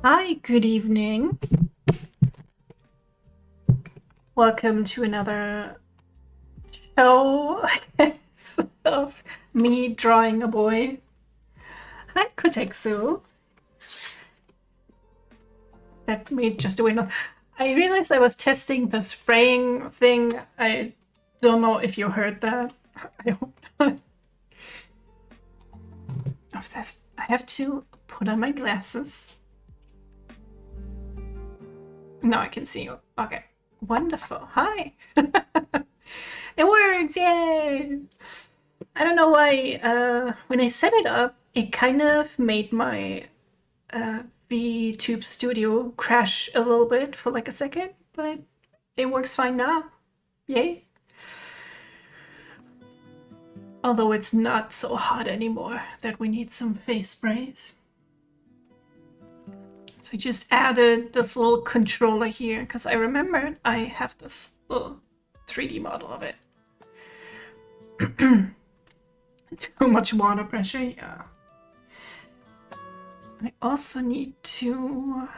Hi, good evening. Welcome to another show, I guess, of me drawing a boy. Hi, Koteksu. That made just a window. I realized I was testing the spraying thing. I don't know if you heard that. I hope not. Oh, I have to put on my glasses. Now I can see you. Okay. Wonderful. Hi. It works. Yay. I don't know why. When I set it up, it kind of made my VTube Studio crash a little bit for like a second, but it works fine now. Yay. Although it's not so hot anymore that we need some face sprays. So I just added this little controller here because I remembered I have this little 3D model of it. Too much water pressure, yeah. I also need to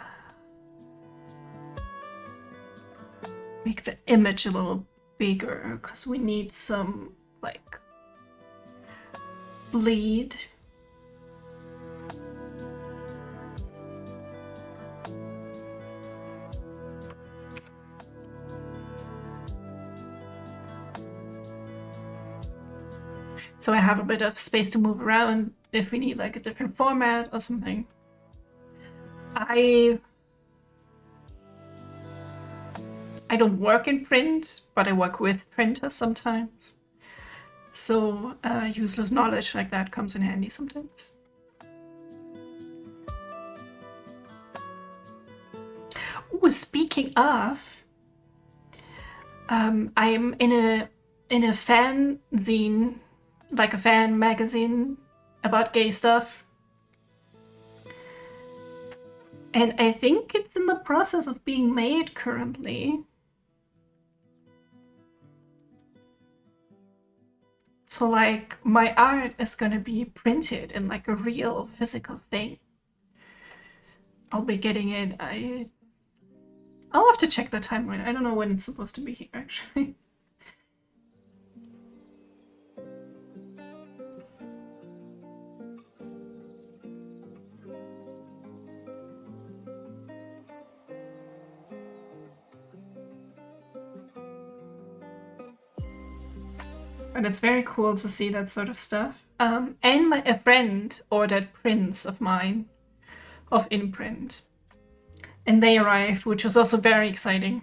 make the image a little bigger because we need some like bleed. So I have a bit of space to move around if we need like a different format or something. I don't work in print, but I work with printers sometimes. So useless knowledge like that comes in handy sometimes. Oh, speaking of, I'm in a fanzine, like a fan magazine about gay stuff. And I think it's in the process of being made currently. So like my art is gonna be printed in like a real physical thing. I'll be getting it. I'll have to check the timeline. I don't know when it's supposed to be here actually. But it's very cool to see that sort of stuff. And a friend ordered prints of mine, of imprint. And they arrived, which was also very exciting.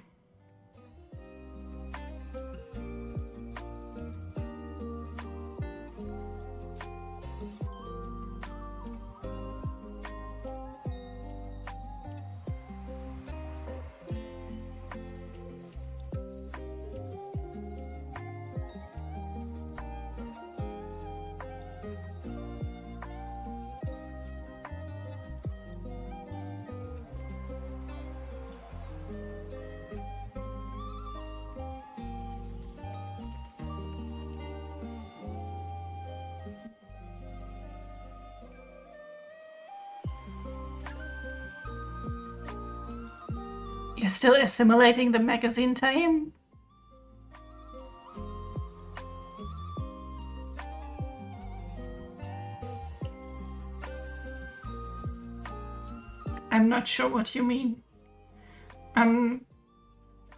You're still assimilating the magazine time? I'm not sure what you mean.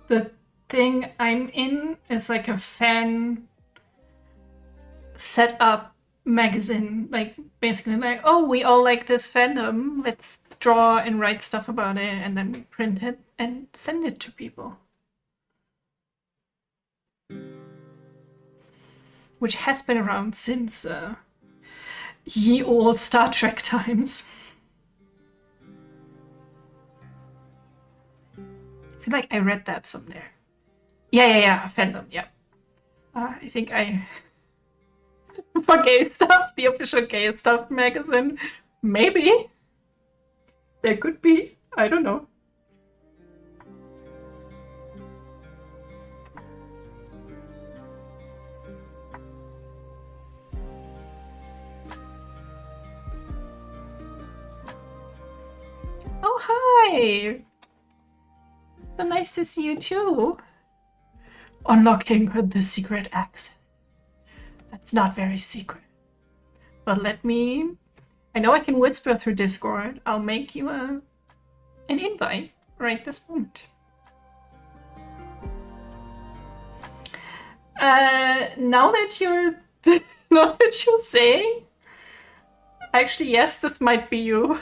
The thing I'm in is like a fan set up magazine, like basically like, oh, we all like this fandom, let's draw and write stuff about it, and then we print it and send it to people. Which has been around since ye old Star Trek times. I feel like I read that somewhere. Yeah, fandom, yeah. I think for gay stuff, the official gay stuff magazine. Maybe. There could be. I don't know. Oh, hi! So nice to see you too. Unlocking the secret access. That's not very secret. But let me... I know I can whisper through Discord. I'll make you an invite right this moment. Now that you're saying, actually, yes, this might be you.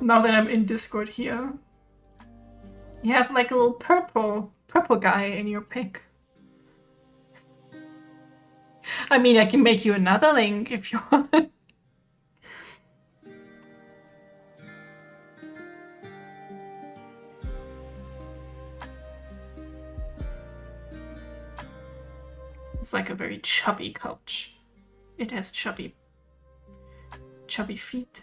Now that I'm in Discord here, you have like a little purple guy in your pic. I mean, I can make you another link if you want. It's like a very chubby couch. It has chubby feet.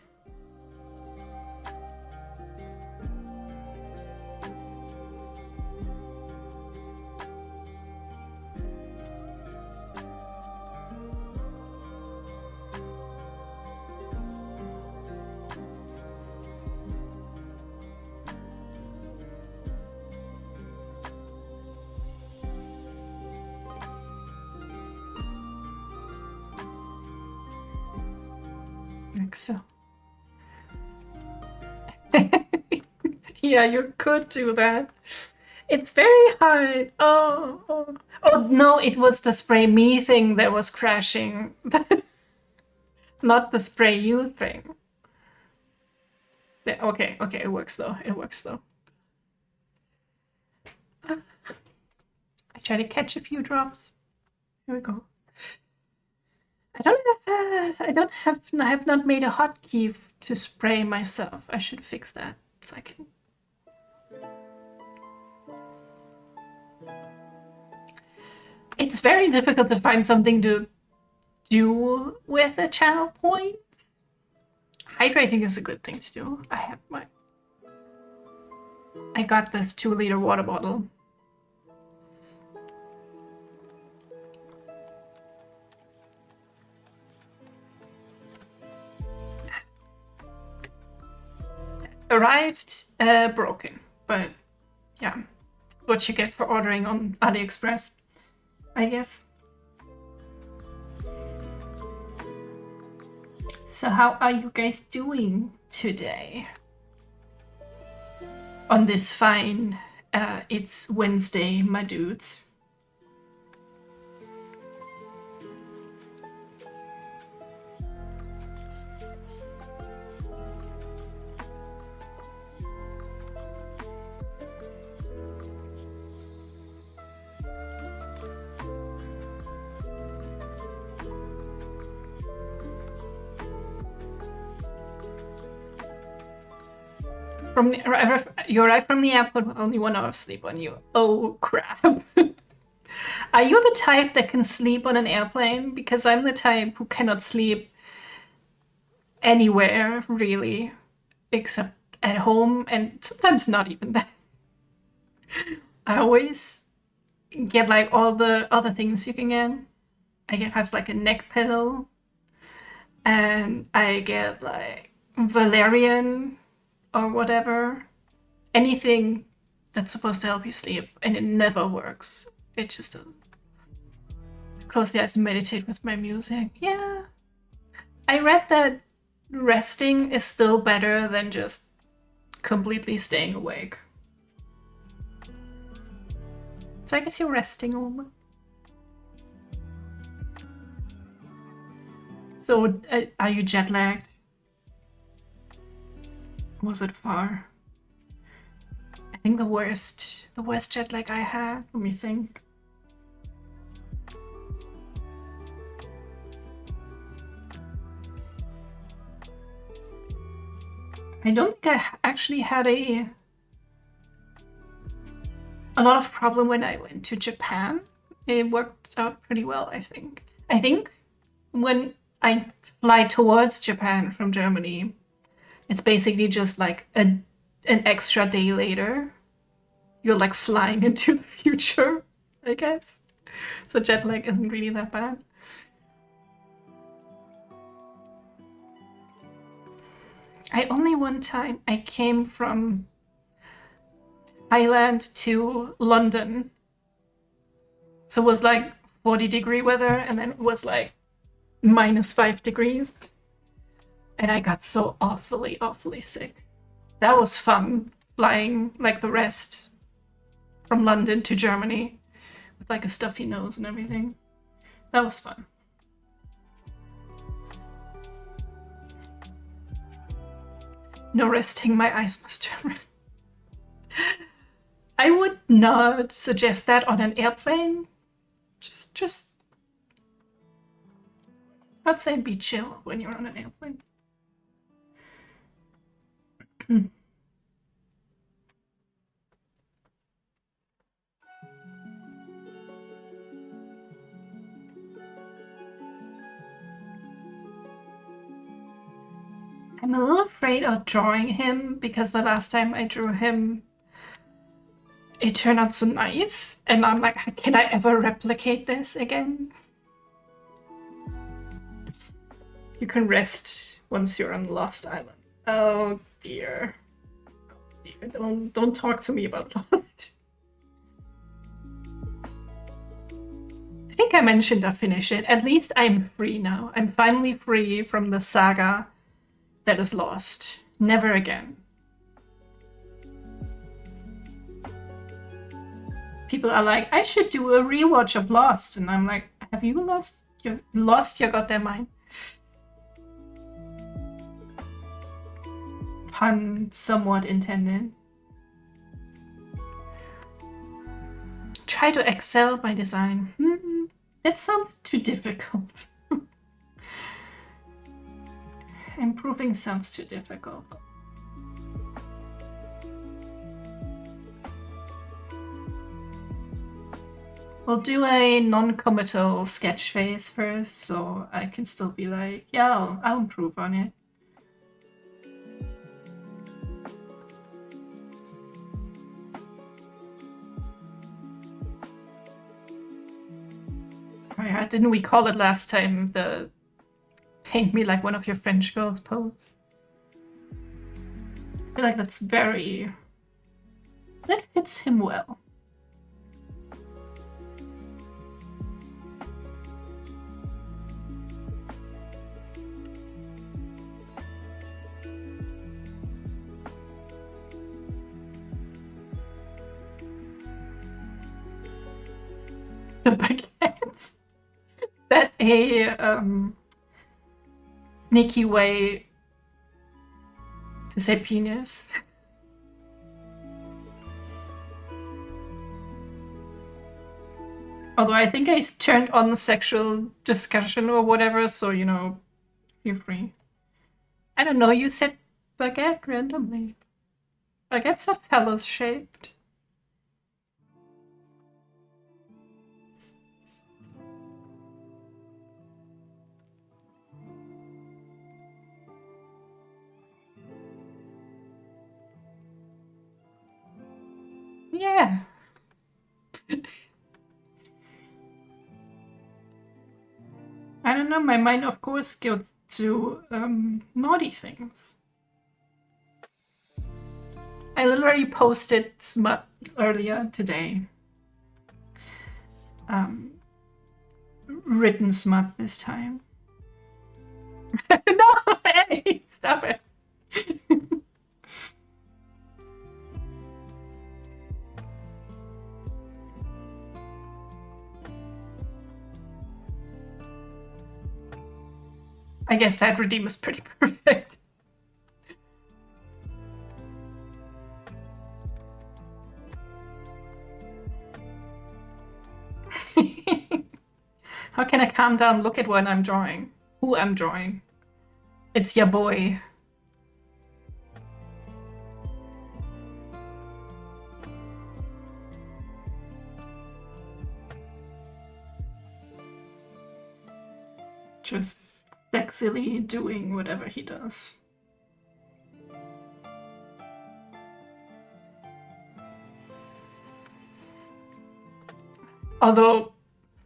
So yeah, you could do that. It's very hard. Oh no, it was the spray me thing that was crashing. Not the spray you thing. Okay, it works though. I try to catch a few drops. Here we go. I have not made a hotkey to spray myself. I should fix that so I can. It's very difficult to find something to do with a channel point. Hydrating is a good thing to do. I got this 2-liter water bottle. Arrived broken, but yeah, what you get for ordering on AliExpress, I guess. So how are you guys doing today? On this fine, it's Wednesday, my dudes. You arrive from the airport with only 1 hour of sleep on you. Oh crap. Are you the type that can sleep on an airplane? Because I'm the type who cannot sleep anywhere, really, except at home, and sometimes not even that. I always get like all the other things you can get. I have like a neck pillow, and I get like valerian or whatever, anything that's supposed to help you sleep, and it never works. It just doesn't. Close the eyes and meditate with my music. Yeah. I read that resting is still better than just completely staying awake. So I guess you're resting over. So are you jet lagged? Was it far? I think the worst jet lag I had. Let me think. I don't think I actually had a lot of problem when I went to Japan. It worked out pretty well, I think. I think when I fly towards Japan from Germany, it's basically just like an extra day later. You're like flying into the future, I guess. So jet lag isn't really that bad. Only one time I came from Thailand to London. So it was like 40-degree weather, and then it was like -5 degrees. And I got so awfully sick. That was fun, flying like the rest from London to Germany with like a stuffy nose and everything. That was fun. No resting, my eyes must turn red. I would not suggest that on an airplane. Just I'd say be chill when you're on an airplane. I'm a little afraid of drawing him because the last time I drew him, it turned out so nice. And I'm like, can I ever replicate this again? You can rest once you're on Lost Island. Oh dear. Don't talk to me about Lost. I think I mentioned I finished it. At least I'm free now. I'm finally free from the saga that is Lost. Never again. People are like, I should do a rewatch of Lost. And I'm like, have you lost your goddamn mind? Pun somewhat intended. Try to excel by design. That sounds too difficult. Improving sounds too difficult. We'll do a non-committal sketch phase first, so I can still be like, yeah, I'll improve on it. Oh yeah, didn't we call it last time the paint me like one of your French girls pose? I feel like that fits him well. The baguettes. That a sneaky way to say penis. Although I think I turned on the sexual discussion or whatever, so you know, you're free. I don't know, you said baguette randomly. Baguettes are phallus shaped. Yeah. I don't know, my mind of course goes to naughty things. I literally posted smut earlier today. Written smut this time. No, hey, stop it. I guess that redeem is pretty perfect. How can I calm down? Look at what I'm drawing. Who I'm drawing. It's your boy. Just sexily doing whatever he does. Although,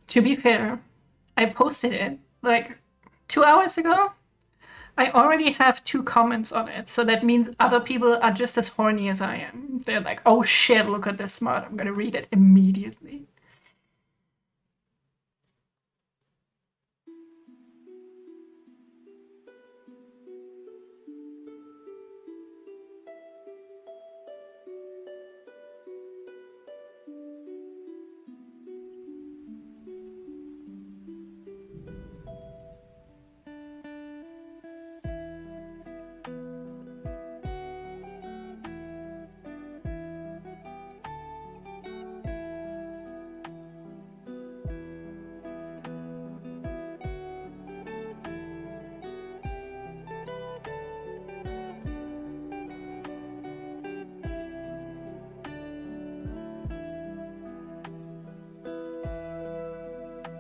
to be fair, I posted it like 2 hours ago. I already have 2 comments on it, so that means other people are just as horny as I am. They're like, oh shit, look at this smut, I'm gonna read it immediately.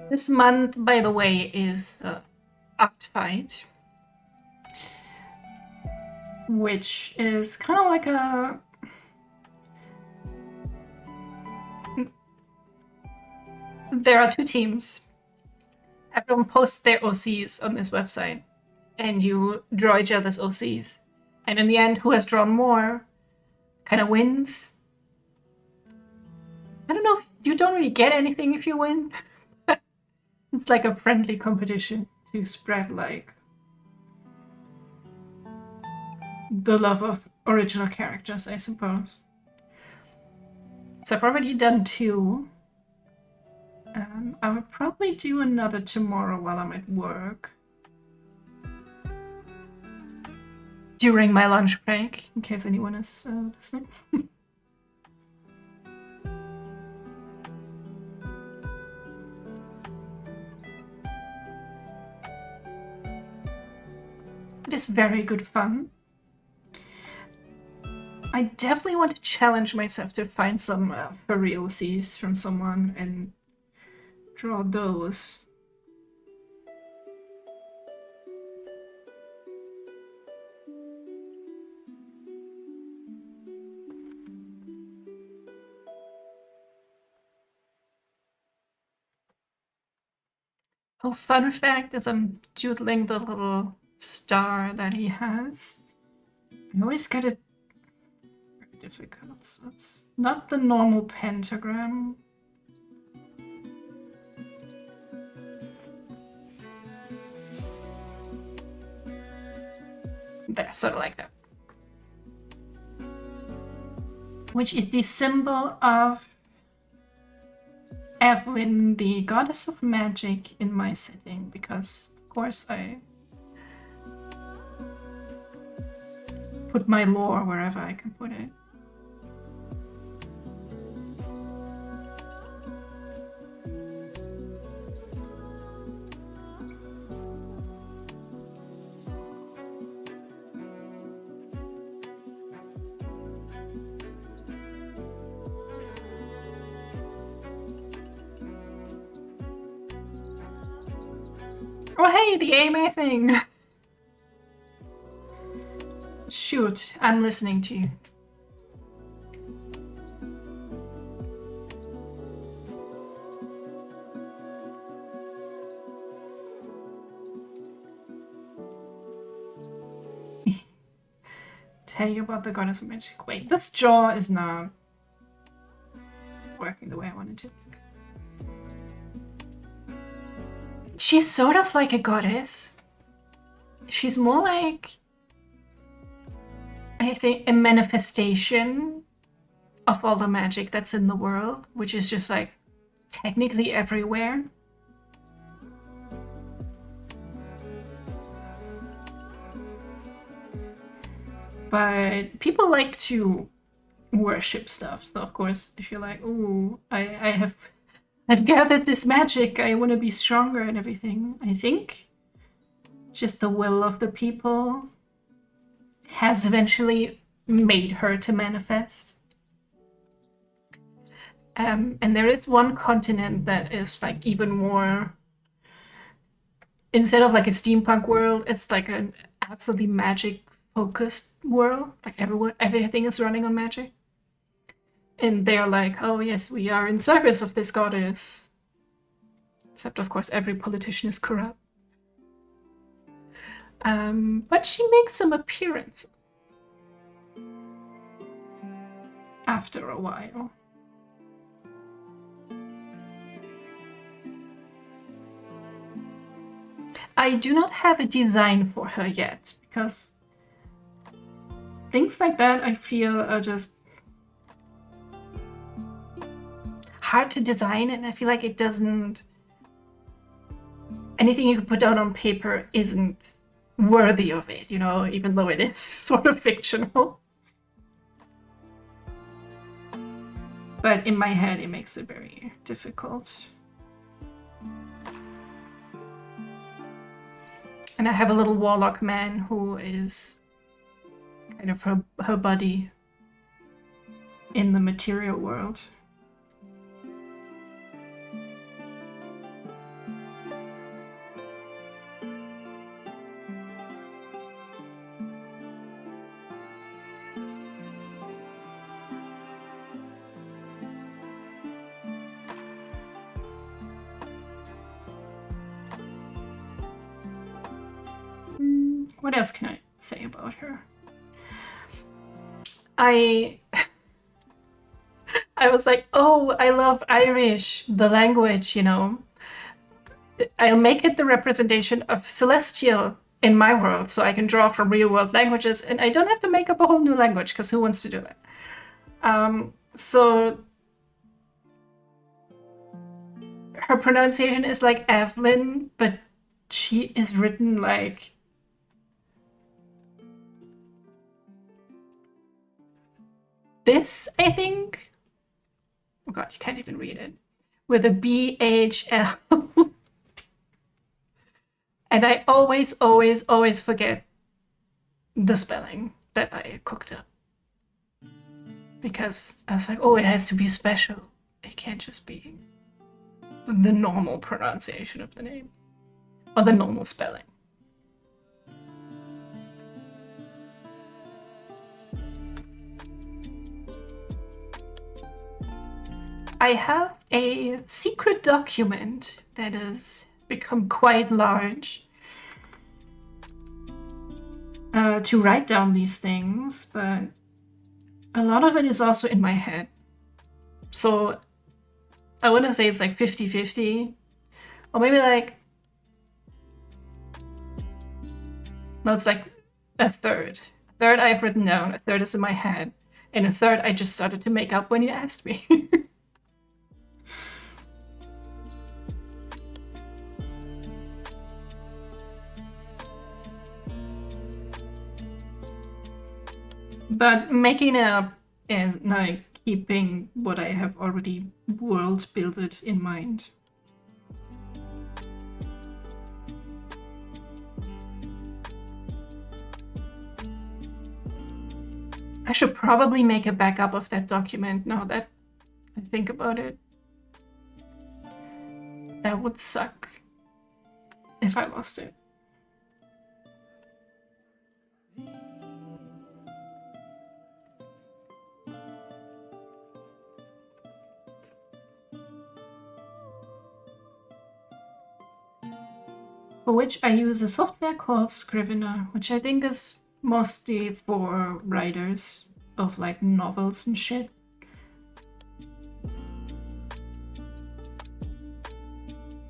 This month, by the way, is Art Fight, which is kind of like a... There are 2 teams. Everyone posts their OCs on this website, and you draw each other's OCs. And in the end, who has drawn more kind of wins. I don't know if you don't really get anything if you win. It's like a friendly competition to spread like the love of original characters, I suppose. So I've already done 2. I would probably do another tomorrow while I'm at work. During my lunch break, in case anyone is listening. It is very good fun. I definitely want to challenge myself to find some furry OCs from someone and draw those. Oh, fun fact, as I'm doodling the little star that he has, I always get it very difficult. So it's not the normal pentagram. There, sort of like that. Which is the symbol of Evelyn, the goddess of magic in my setting, because of course I put my lore wherever I can put it. Oh hey, the AMA thing! Shoot, I'm listening to you. Tell you about the goddess of magic. Wait, this jaw is not working the way I wanted to. She's sort of like a goddess. She's more like, I think, a manifestation of all the magic that's in the world, which is just like technically everywhere. But people like to worship stuff. So of course, if you're like, "Ooh, I've gathered this magic. I want to be stronger and everything," I think just the will of the people has eventually made her to manifest. And there is one continent that is like even more, instead of like a steampunk world, it's like an absolutely magic focused world. Like everything is running on magic. And they're like, "Oh yes, we are in service of this goddess." Except of course every politician is corrupt. But she makes some appearances after a while. I do not have a design for her yet, because things like that I feel are just hard to design, and I feel like it doesn't... anything you can put down on paper isn't worthy of it, you know, even though it is sort of fictional. But in my head, it makes it very difficult. And I have a little warlock man who is kind of her buddy in the material world. What else can I say about her? I was like, oh, I love Irish, the language, you know. I'll make it the representation of Celestial in my world, so I can draw from real world languages, and I don't have to make up a whole new language, because who wants to do that? So her pronunciation is like Evelyn, but she is written like this, I think. Oh god, you can't even read it. With a BHL. And I always forget the spelling that I cooked up. Because I was like, oh, it has to be special. It can't just be the normal pronunciation of the name. Or the normal spelling. I have a secret document that has become quite large to write down these things, but a lot of it is also in my head. So I want to say it's like 50-50, or maybe like, no, it's like a third. A third I've written down, a third is in my head, and a third I just started to make up when you asked me. But making it up is like keeping what I have already world builded in mind. I should probably make a backup of that document now that I think about it. That would suck if I lost it. For which I use a software called Scrivener, which I think is mostly for writers of like novels and shit.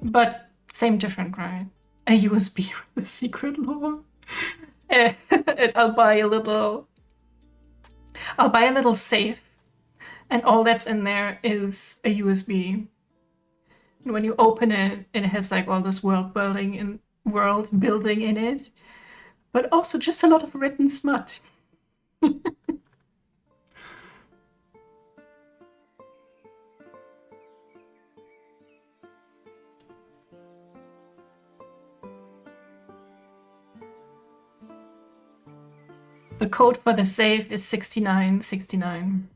But same different, right? A USB with a secret lore. And I'll buy a little safe, and all that's in there is a USB. And when you open it, it has like all this world building in it, but also just a lot of written smut. The code for the save is 6969.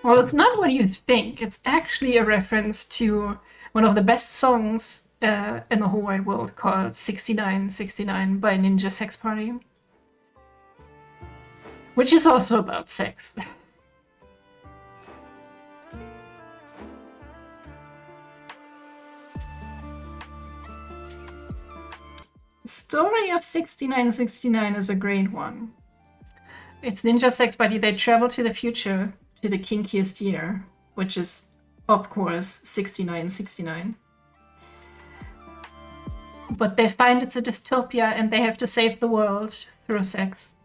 Well, it's not what you think. It's actually a reference to one of the best songs in the whole wide world called 6969 by Ninja Sex Party. Which is also about sex. The story of 6969 is a great one. It's Ninja Sex Party. They travel to the future, to the kinkiest year, which is, of course, 6969. But they find it's a dystopia and they have to save the world through sex.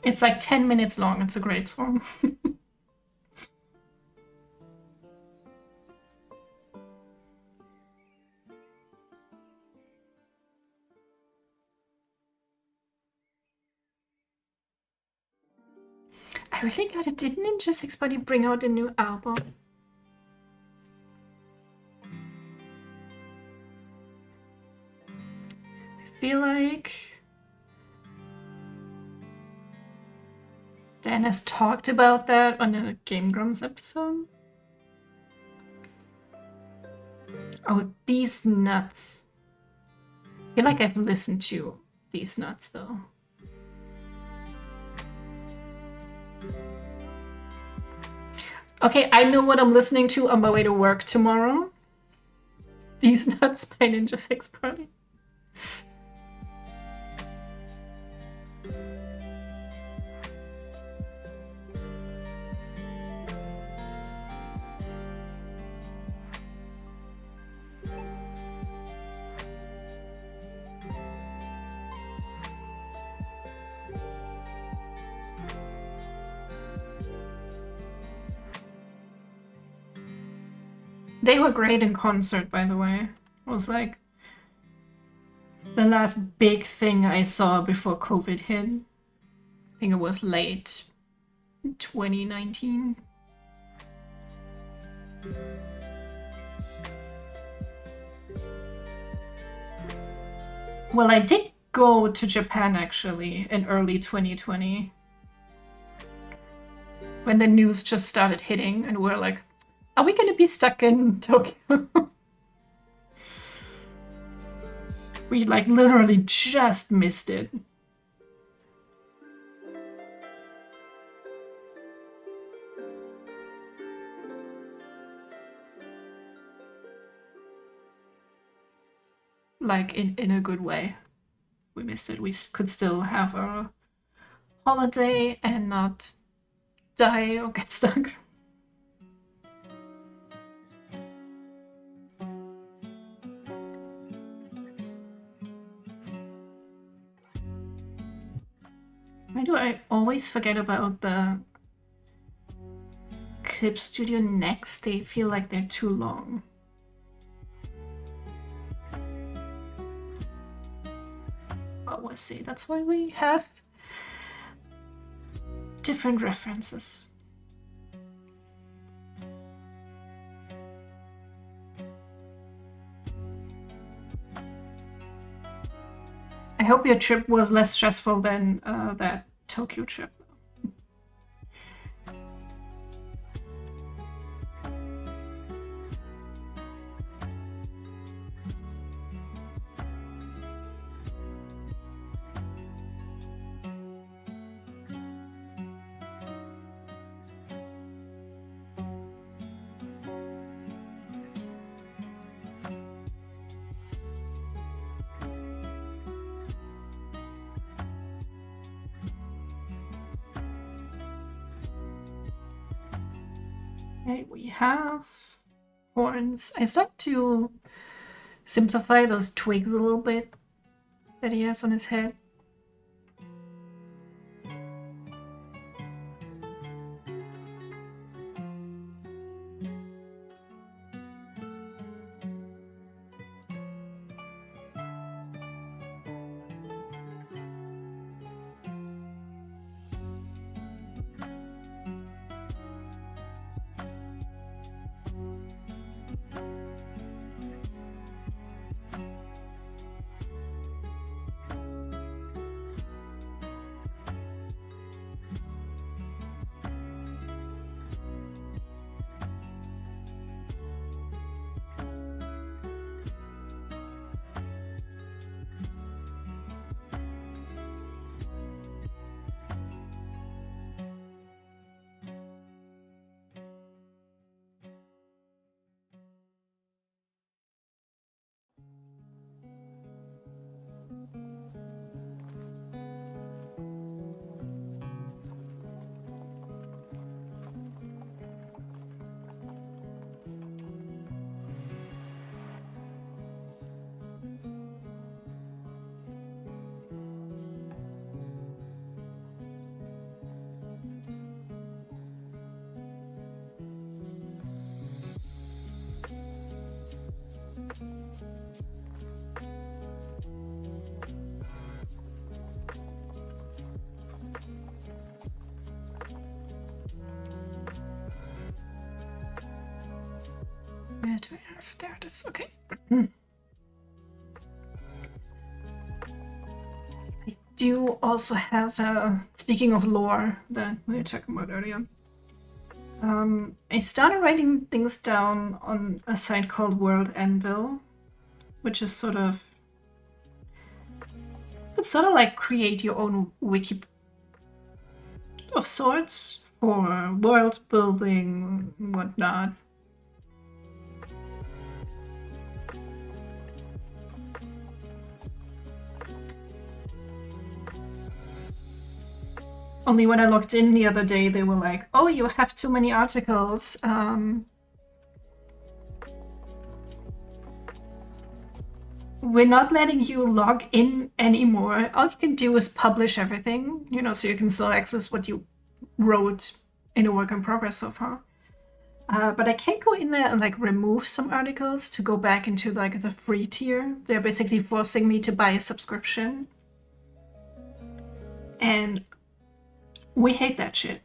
It's like 10 minutes long. It's a great song. I really got it. Did Ninja Sex Party bring out a new album? I feel like Dan has talked about that on a Game Grumps episode. Oh, These Nuts. I feel like I've listened to These Nuts though. Okay, I know what I'm listening to on my way to work tomorrow. These Nuts by Ninja Sex Party. They were great in concert, by the way. It was like the last big thing I saw before COVID hit. I think it was late 2019. Well, I did go to Japan actually in early 2020 when the news just started hitting and we're like, are we going to be stuck in Tokyo? We like literally just missed it. Like in a good way. We missed it. We could still have our holiday and not die or get stuck. Why do I always forget about the Clip Studio necks? They feel like they're too long. What was it? That's why we have different references. I hope your trip was less stressful than that Tokyo trip. Okay, we have horns. I start to simplify those twigs a little bit that he has on his head. Where do I have? There it is. Okay. I do also have, speaking of lore that we were talking about earlier, I started writing things down on a site called World Anvil, which is sort of, it's sort of like create your own wiki of sorts for world building and whatnot. Only when I logged in the other day, they were like, oh, you have too many articles. We're not letting you log in anymore. All you can do is publish everything, you know, so you can still access what you wrote in a work in progress so far. But I can't go in there and like remove some articles to go back into like the free tier. They're basically forcing me to buy a subscription. And we hate that shit.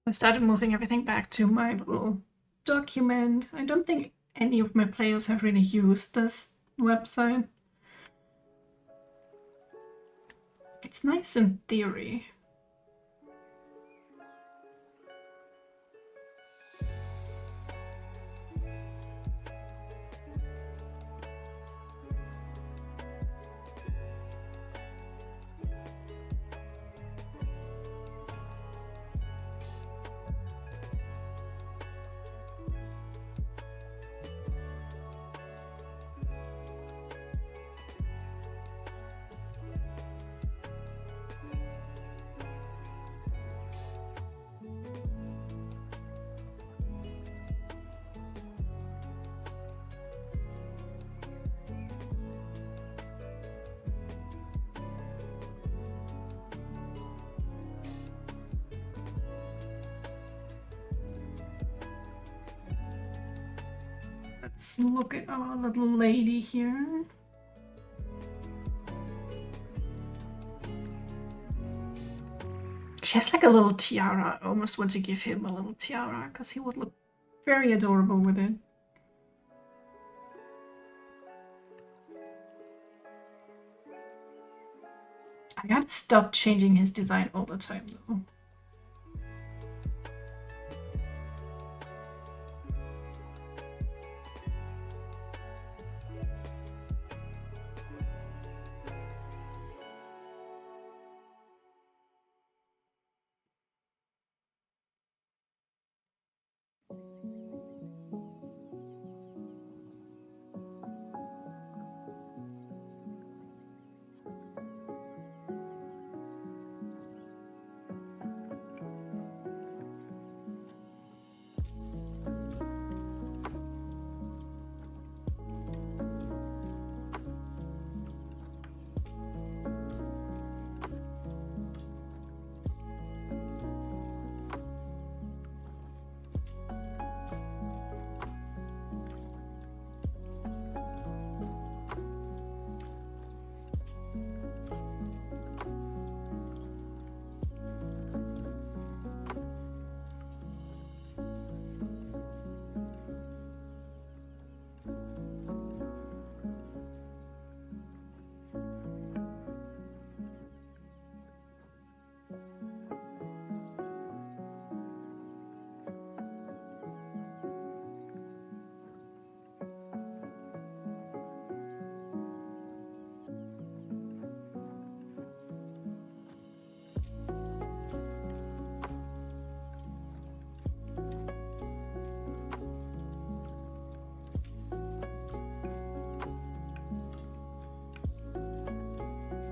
I started moving everything back to my little document. I don't think any of my players have really used this website. It's nice in theory. Let's look at our little lady here. She has like a little tiara. I almost want to give him a little tiara because he would look very adorable with it. I gotta stop changing his design all the time though.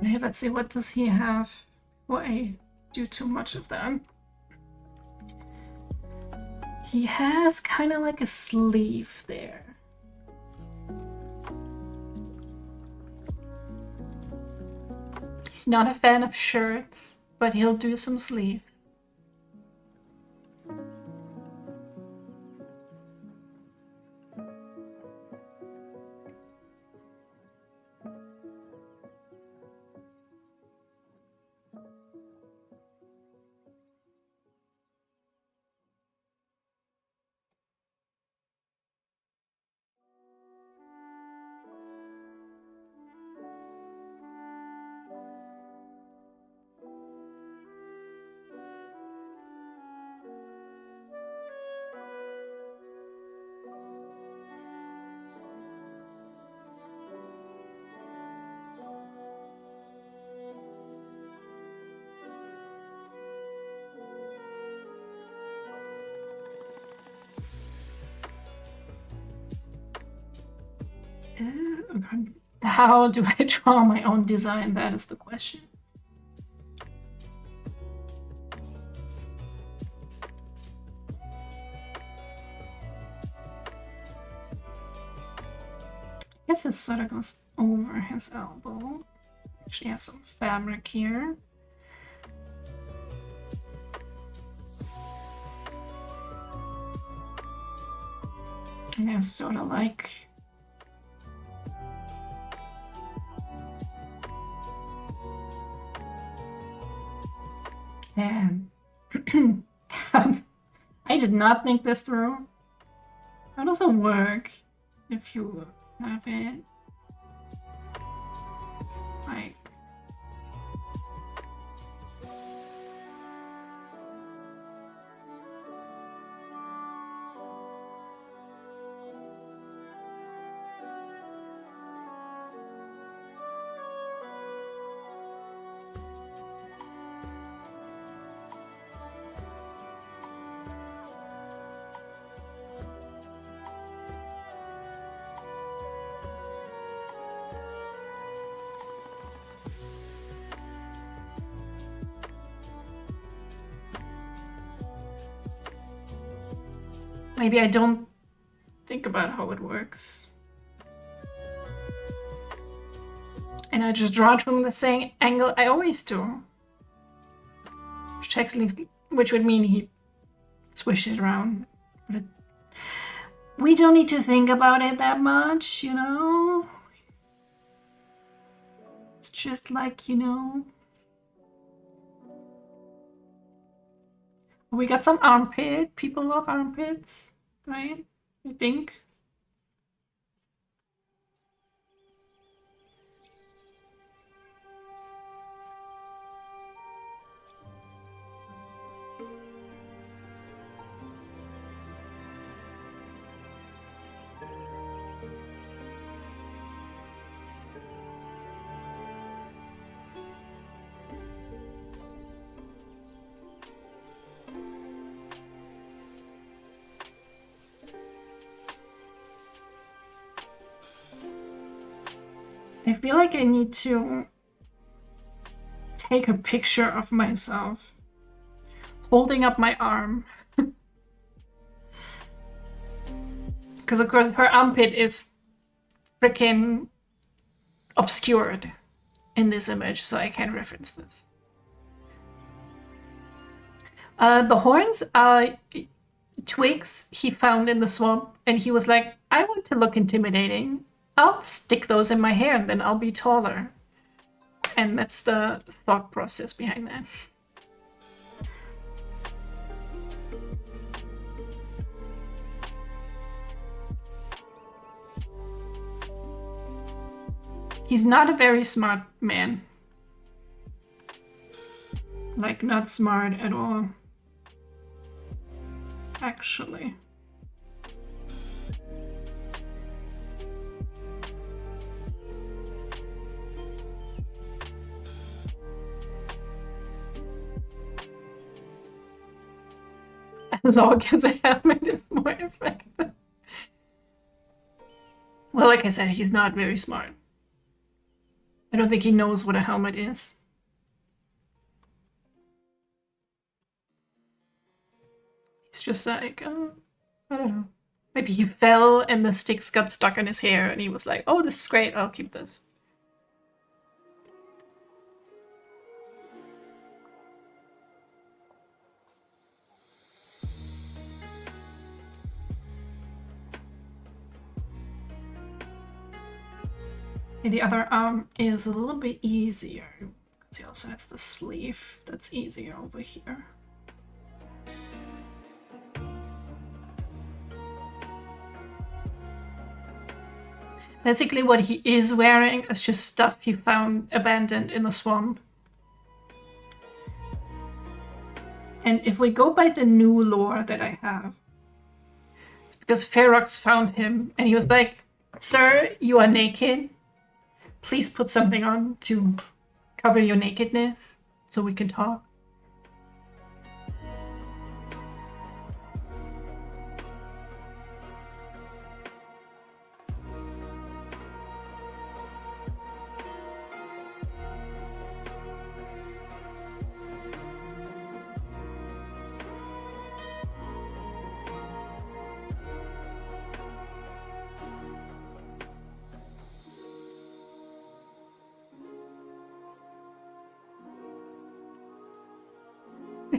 Okay, let's see, what does he have? Before I do too much of that. He has kind of like a sleeve there. He's not a fan of shirts, but he'll do some sleeve. How do I draw my own design? That is the question. I guess it sort of goes over his elbow. Actually have some fabric here. And it's sort of like I did not think this through. How does it work if you have it like maybe I don't think about how it works. And I just draw it from the same angle I always do. Which would mean he swished it around. But we don't need to think about it that much, you know? It's just like, you know. We got some armpit. People love armpits. right? I think. I feel like I need to take a picture of myself holding up my arm. Because of course her armpit is freaking obscured in this image, so I can't reference this. The horns are twigs he found in the swamp, and he was like, I want to look intimidating. I'll stick those in my hair and then I'll be taller. And that's the thought process behind that. He's not a very smart man. Like, not smart at all. Actually. As long as a helmet is more effective. Well, like I said, he's not very smart. I don't think he knows what a helmet is. It's just like, I don't know. Maybe he fell and the sticks got stuck in his hair and he was like, oh, this is great, I'll keep this. And the other arm is a little bit easier because he also has the sleeve that's easier over here. Basically what he is wearing is just stuff he found abandoned in the swamp. And if we go by the new lore that I have, it's because Ferox found him and he was like, sir, you are naked. Please put something on to cover your nakedness so we can talk.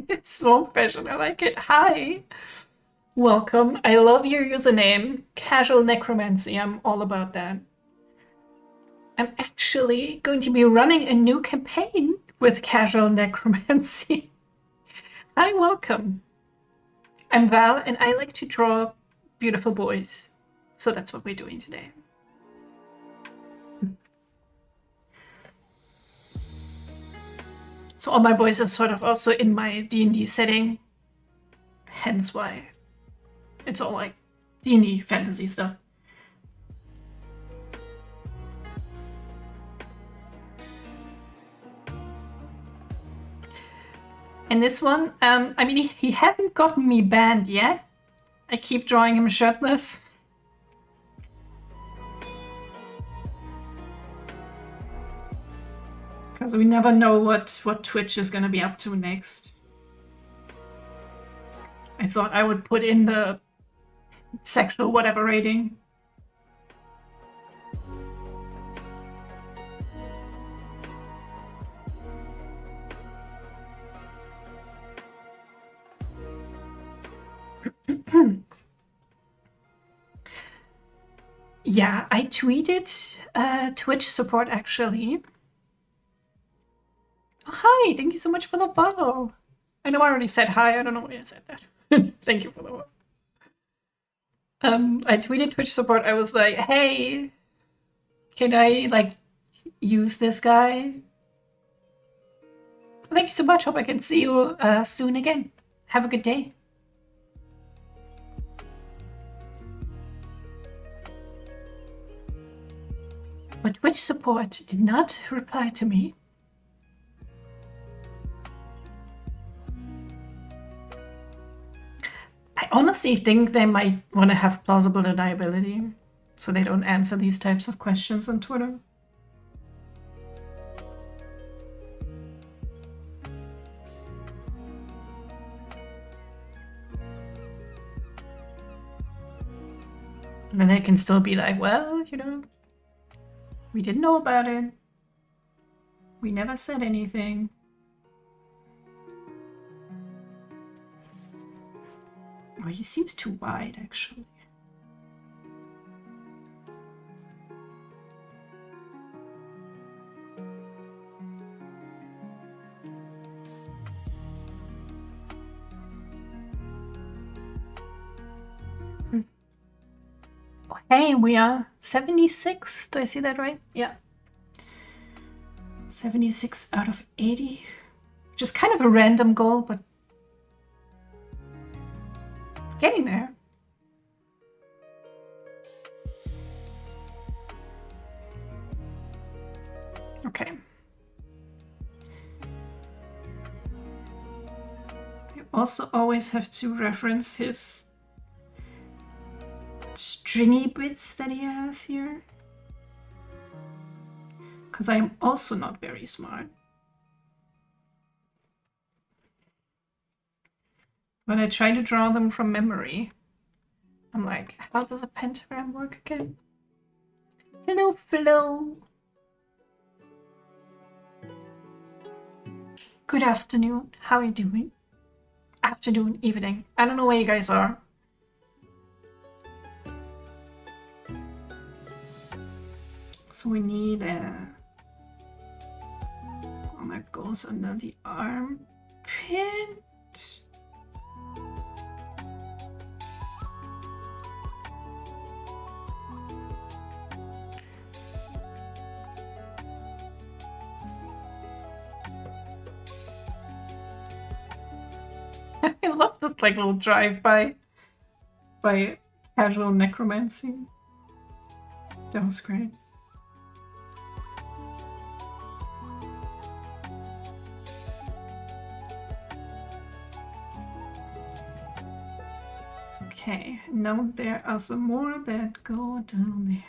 It's so fashion, I like it. Hi! Welcome. I love your username. Casual necromancy, I'm all about that. I'm actually going to be running a new campaign with casual necromancy. Hi, welcome. I'm Val and I like to draw beautiful boys. So that's what we're doing today. So all my boys are sort of also in my D&D setting. Hence why it's all like D&D fantasy stuff. And this one, I mean, he hasn't gotten me banned yet. I keep drawing him shirtless. Because we never know what Twitch is going to be up to next. I thought I would put in the sexual whatever rating. Yeah, I tweeted Twitch support actually. Oh, hi, thank you so much for the follow. I know I already said hi, I don't know why I said that. Thank you for the follow. I tweeted Twitch support. I was like, hey, can I like use this guy? Thank you so much. Hope I can see you soon again. Have a good day. But Twitch support did not reply to me. I honestly think they might want to have plausible deniability, so they don't answer these types of questions on Twitter. And then they can still be like, well, you know, we didn't know about it. We never said anything. Oh, he seems too wide, actually. Oh, hey, we are 76. Do I see that right? Yeah. 76 out of 80. Which is kind of a random goal, but getting there. Okay. You also always have to reference his stringy bits that he has here. Because I am also not very smart. When I try to draw them from memory, I'm like, how does a pentagram work again? Hello, Flo. Good afternoon. How are you doing? Afternoon, evening. I don't know where you guys are. So we need one that goes under the armpit. I love this like little drive-by by casual necromancy. That was great. Okay, now there are some more that go down there.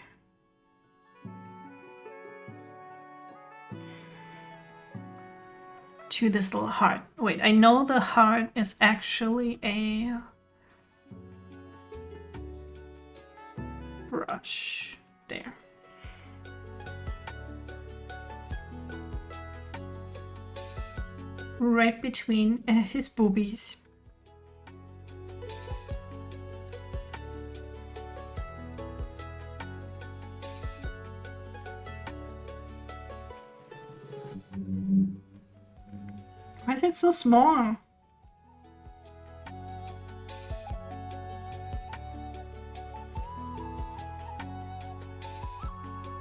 To this little heart. Wait, I know the heart is actually a brush. There. Right between his boobies. Why is it so small?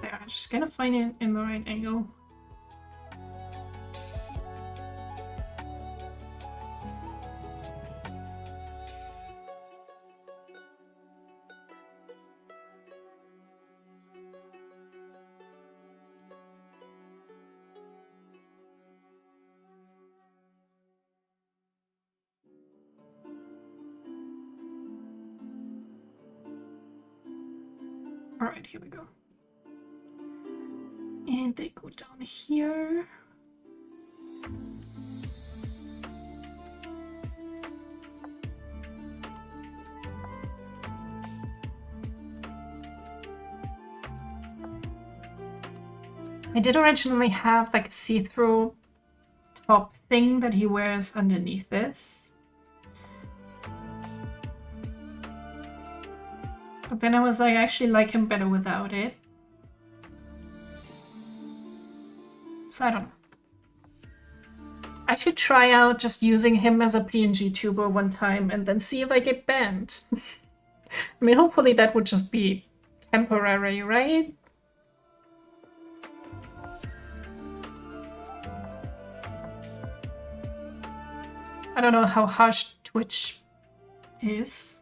Yeah, I'm just gonna find it in the right angle. Alright, here we go. And they go down here. I did originally have like a see-through top thing that he wears underneath this. But then I was like, I actually like him better without it. So I don't know. I should try out just using him as a PNG tuber one time and then see if I get banned. I mean, hopefully that would just be temporary, right? I don't know how harsh Twitch is.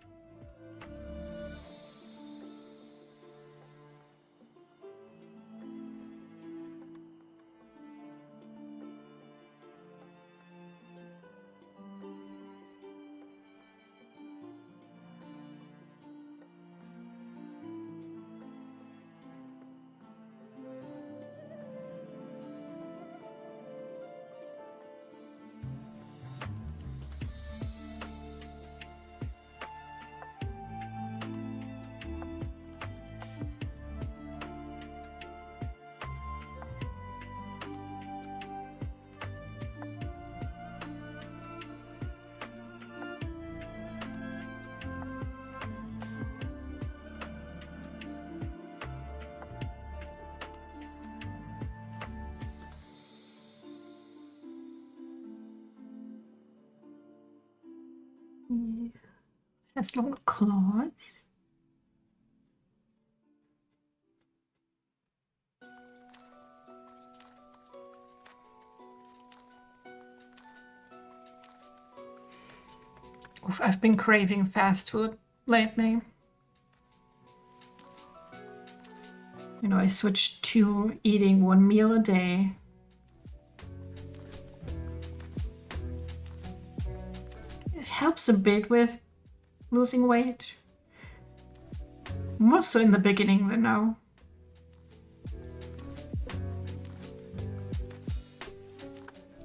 He has long claws. Oof, I've been craving fast food lately. You know, I switched to eating 1 meal a day. It helps a bit with losing weight. More so in the beginning than now.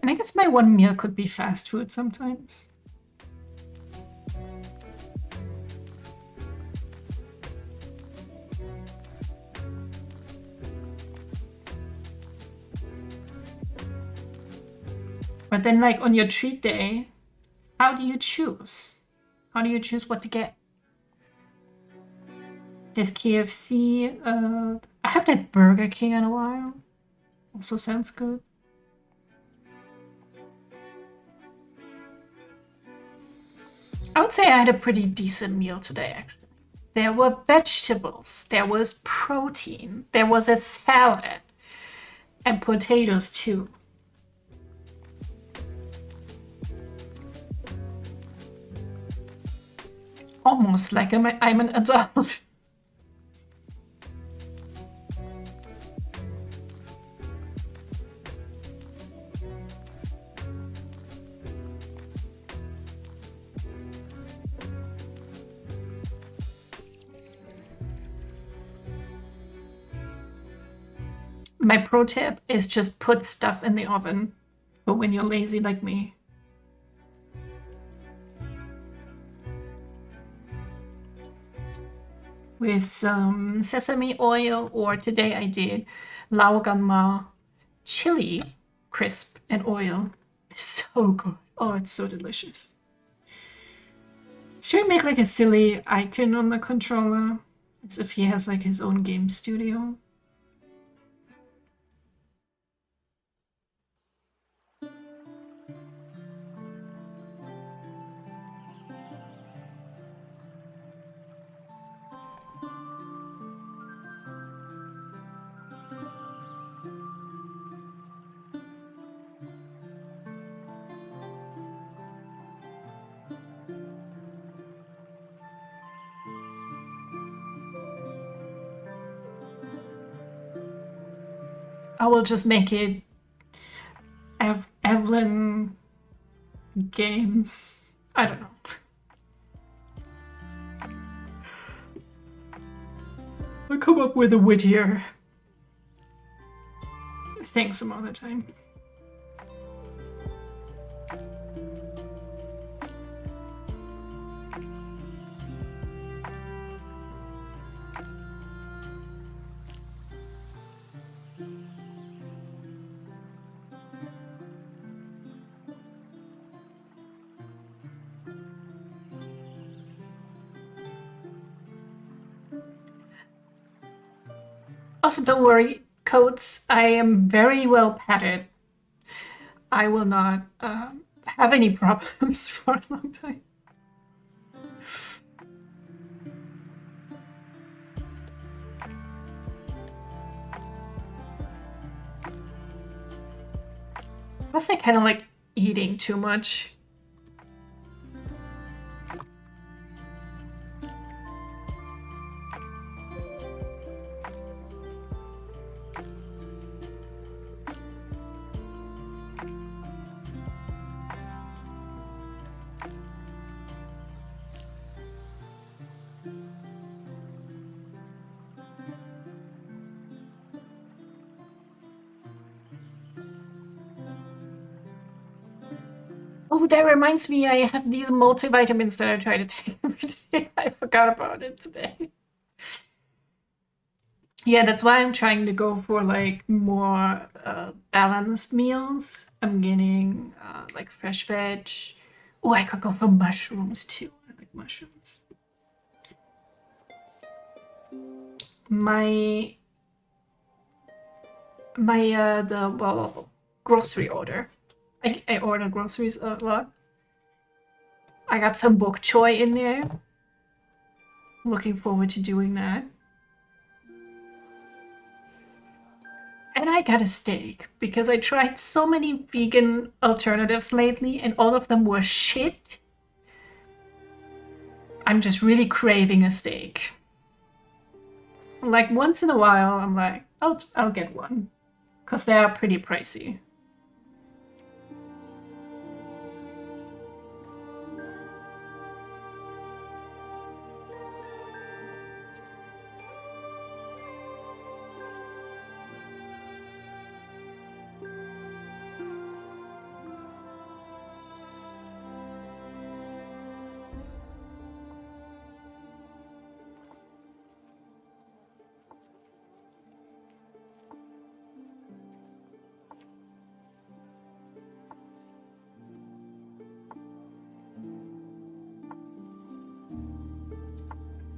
And I guess my 1 meal could be fast food sometimes. But then, like, on your treat day, how do you choose? How do you choose what to get? There's KFC. I haven't had Burger King in a while. Also sounds good. I would say I had a pretty decent meal today, actually. There were vegetables, there was protein, there was a salad, and potatoes too. Almost like I'm an adult. My pro tip is just put stuff in the oven for when you're lazy like me. With some sesame oil, or today I did laoganma chili crisp and oil. It's so good. Oh, it's so delicious. Should we make like a silly icon on the controller? As if he has like his own game studio. I will just make it Evelyn Games. I don't know. I'll come up with a wittier thing some other time. Also, don't worry, Coats. I am very well padded. I will not have any problems for a long time. Plus I kind of like eating too much. Oh, that reminds me, I have these multivitamins that I try to take every day. I forgot about it today. Yeah, that's why I'm trying to go for like more balanced meals. I'm getting like fresh veg. Oh, I could go for mushrooms too. I like mushrooms. My grocery order. I order groceries a lot. I got some bok choy in there. Looking forward to doing that. And I got a steak because I tried so many vegan alternatives lately and all of them were shit. I'm just really craving a steak. Like once in a while, I'm like, I'll get one because they are pretty pricey.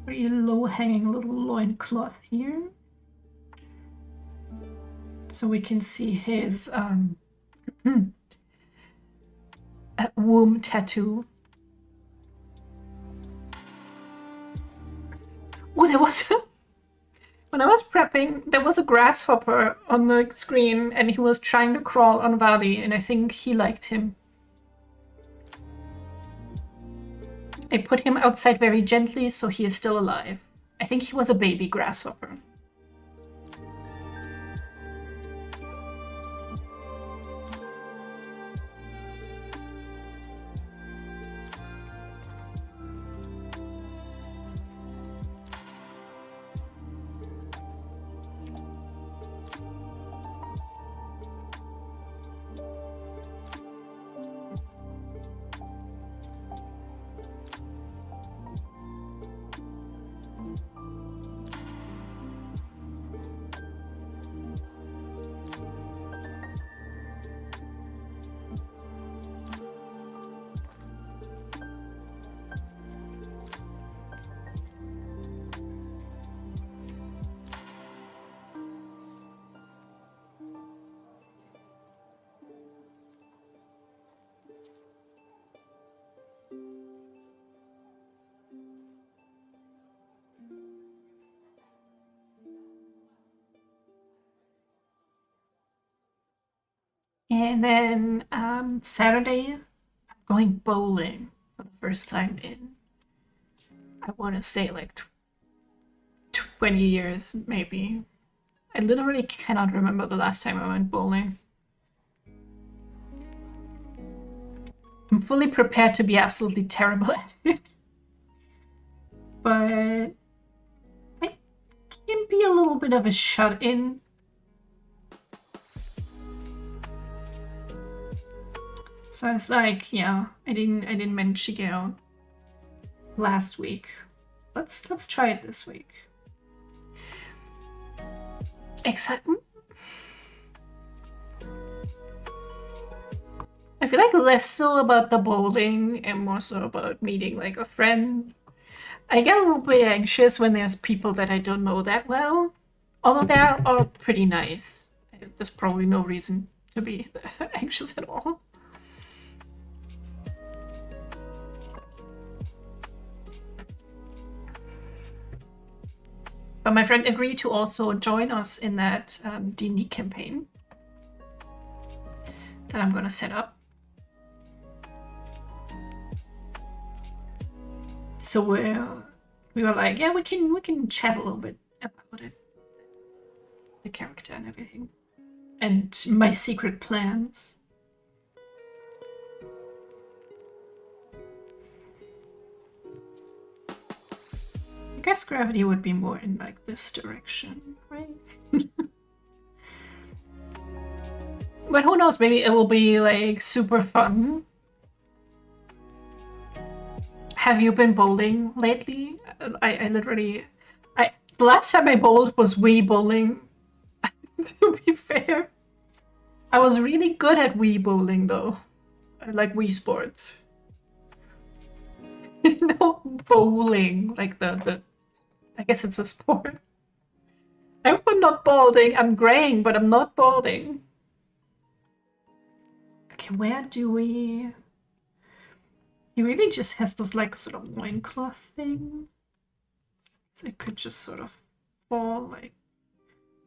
Pretty low-hanging little loincloth here. So we can see his womb tattoo. Oh, there was when I was prepping, there was a grasshopper on the screen and he was trying to crawl on Vali and I think he liked him. I put him outside very gently, so he is still alive. I think he was a baby grasshopper. And then Saturday, I'm going bowling for the first time in, I want to say like 20 years, maybe. I literally cannot remember the last time I went bowling. I'm fully prepared to be absolutely terrible at it. But I can be a little bit of a shut-in. So it's like, yeah, I didn't manage to go last week. Let's try it this week. Except I feel like less so about the bowling and more so about meeting like a friend. I get a little bit anxious when there's people that I don't know that well, although they're all pretty nice. There's probably no reason to be anxious at all. But my friend agreed to also join us in that D&D campaign that I'm gonna set up. So we were like, yeah, we can chat a little bit about it, the character and everything, and my secret plans. I guess gravity would be more in like this direction, right? But who knows, maybe it will be like super fun. Have you been bowling lately? I literally, the last time I bowled was Wii bowling. To be fair, I was really good at Wii bowling though. I like Wii Sports. No, bowling, like the I guess it's a sport. I hope I'm not balding. I'm graying, but I'm not balding. Okay, where do we... He really just has this like sort of loincloth thing. So it could just sort of fall like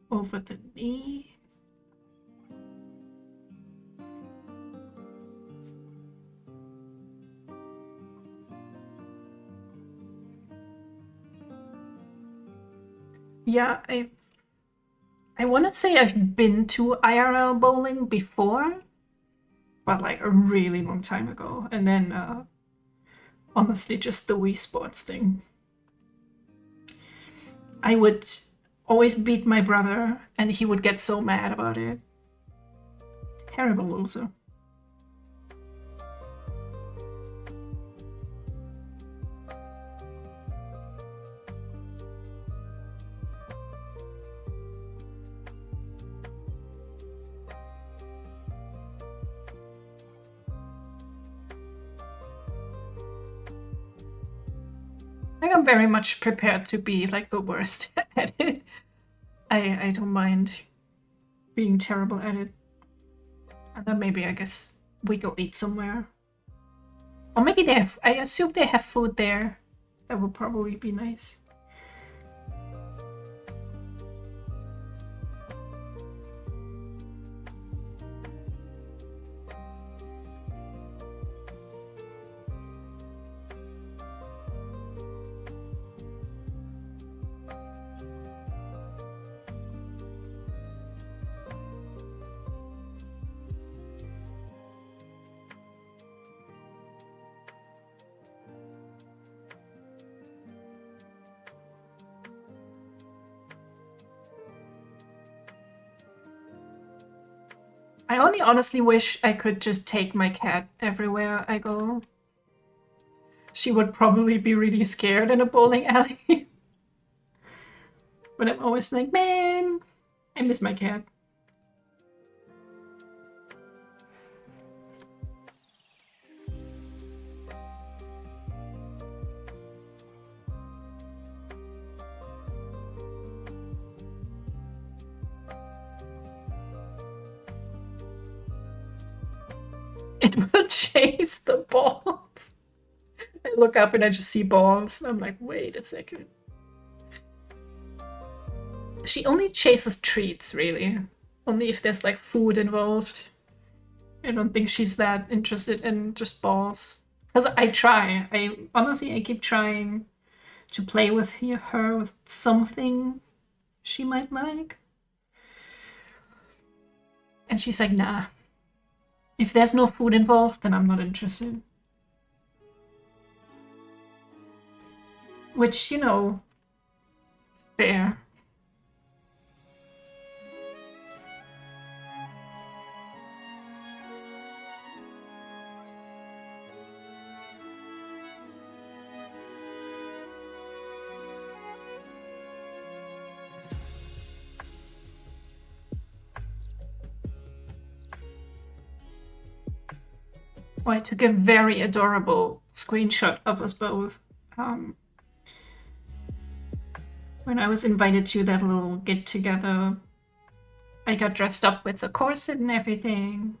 over the knee. Yeah, I want to say I've been to IRL bowling before, but like a really long time ago. And then honestly just the Wii Sports thing. I would always beat my brother and he would get so mad about it. Terrible loser. I think I'm very much prepared to be like the worst at it. I don't mind being terrible at it. And then maybe I guess we go eat somewhere. Or maybe they have, I assume they have food there. That would probably be nice. I only honestly wish I could just take my cat everywhere I go. She would probably be really scared in a bowling alley. But I'm always like, man, I miss my cat. It will chase the balls. I look up and I just see balls. I'm like, wait a second. She only chases treats, really. Only if there's like food involved. I don't think she's that interested in just balls. Because I try. I keep trying to play with her with something she might like. And she's like, nah. If there's no food involved, then I'm not interested. Which, you know, fair. Oh, I took a very adorable screenshot of us both. When I was invited to that little get-together, I got dressed up with the corset and everything.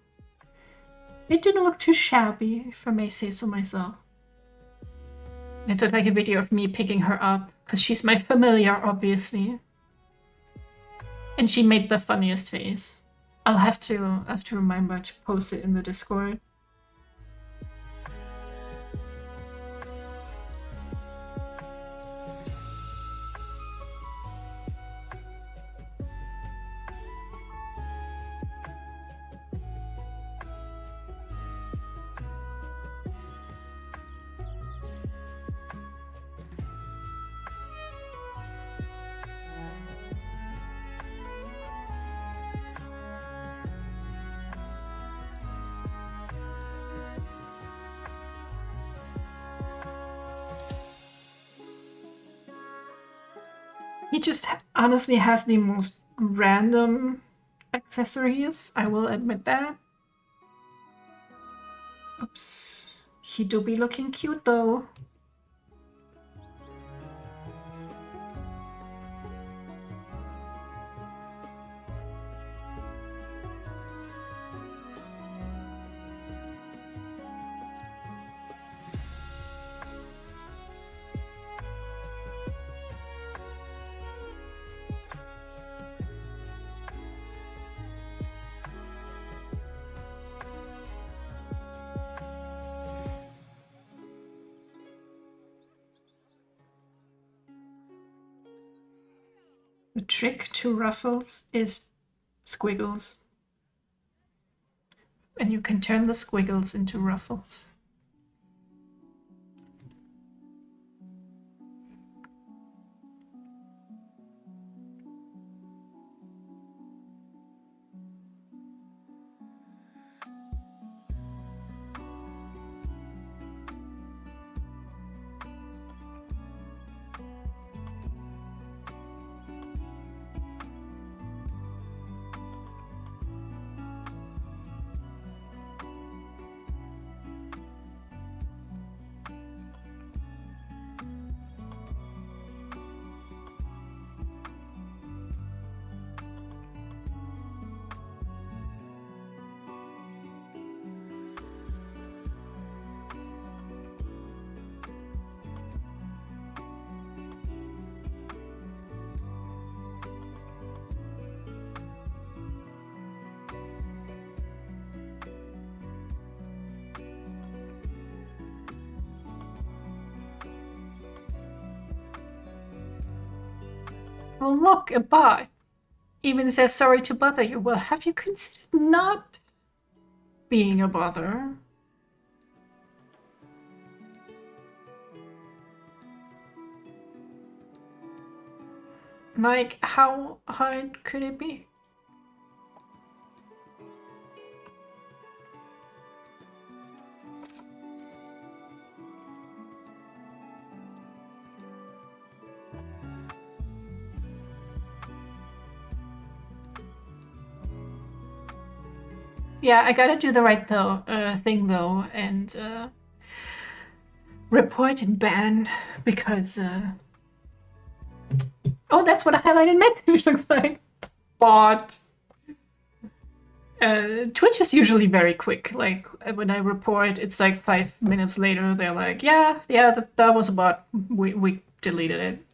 It didn't look too shabby, if I may say so myself. I took like a video of me picking her up, because she's my familiar, obviously. And she made the funniest face. I'll have to remember to post it in the Discord. He just honestly has the most random accessories, I will admit that. Oops. He do be looking cute though. The trick to ruffles is squiggles. And you can turn the squiggles into ruffles. Oh look, a bot. Even says sorry to bother you. Well, have you considered not being a bother? Like, how hard could it be? Yeah, I gotta do the right thing though, and report and ban because. Oh, that's what a highlighted message looks like. Bot. Twitch is usually very quick. Like when I report, it's like 5 minutes later. They're like, "Yeah, that was a bot. We deleted it."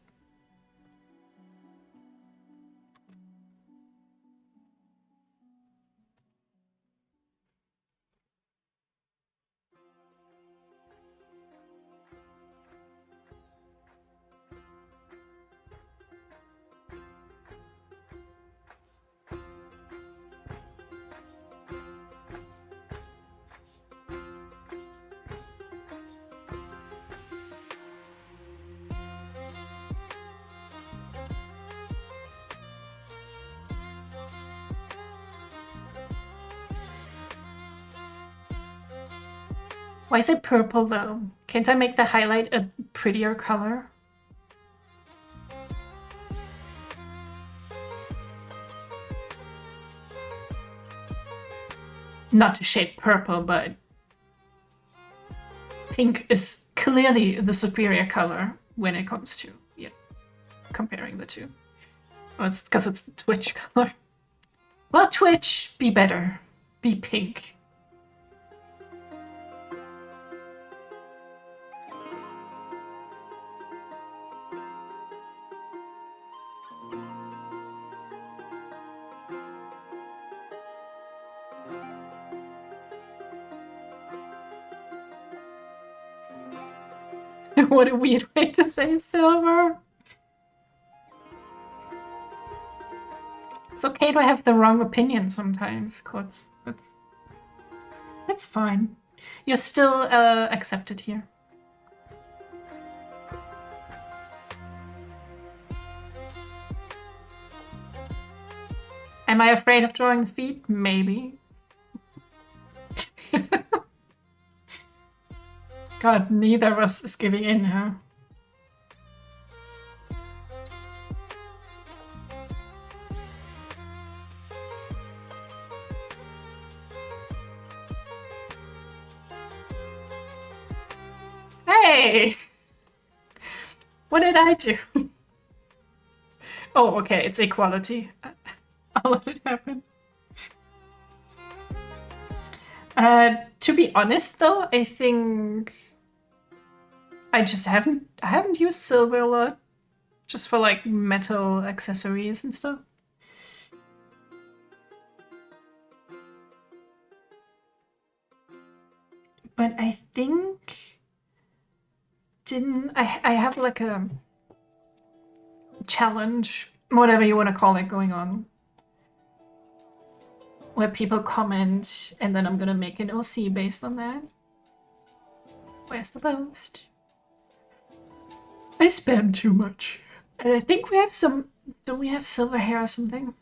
Why is it purple though? Can't I make the highlight a prettier color? Not to shade purple, but pink is clearly the superior color when it comes to comparing the two. Oh, it's because it's the Twitch color. Well, Twitch, be better. Be pink. What a weird way to say silver. It's okay to have the wrong opinion sometimes, cause that's fine. You're still accepted here. Am I afraid of drawing the feet? Maybe. God, neither of us is giving in, huh? Hey! What did I do? Oh, okay, it's equality. I'll let it happen. To be honest though, I think I just haven't used silver a lot. Just for like metal accessories and stuff. But I think I have like a challenge, whatever you want to call it, going on, where people comment and then I'm gonna make an OC based on that. Where's the post? I spam too much. And I think we have some... Do we have silver hair or something?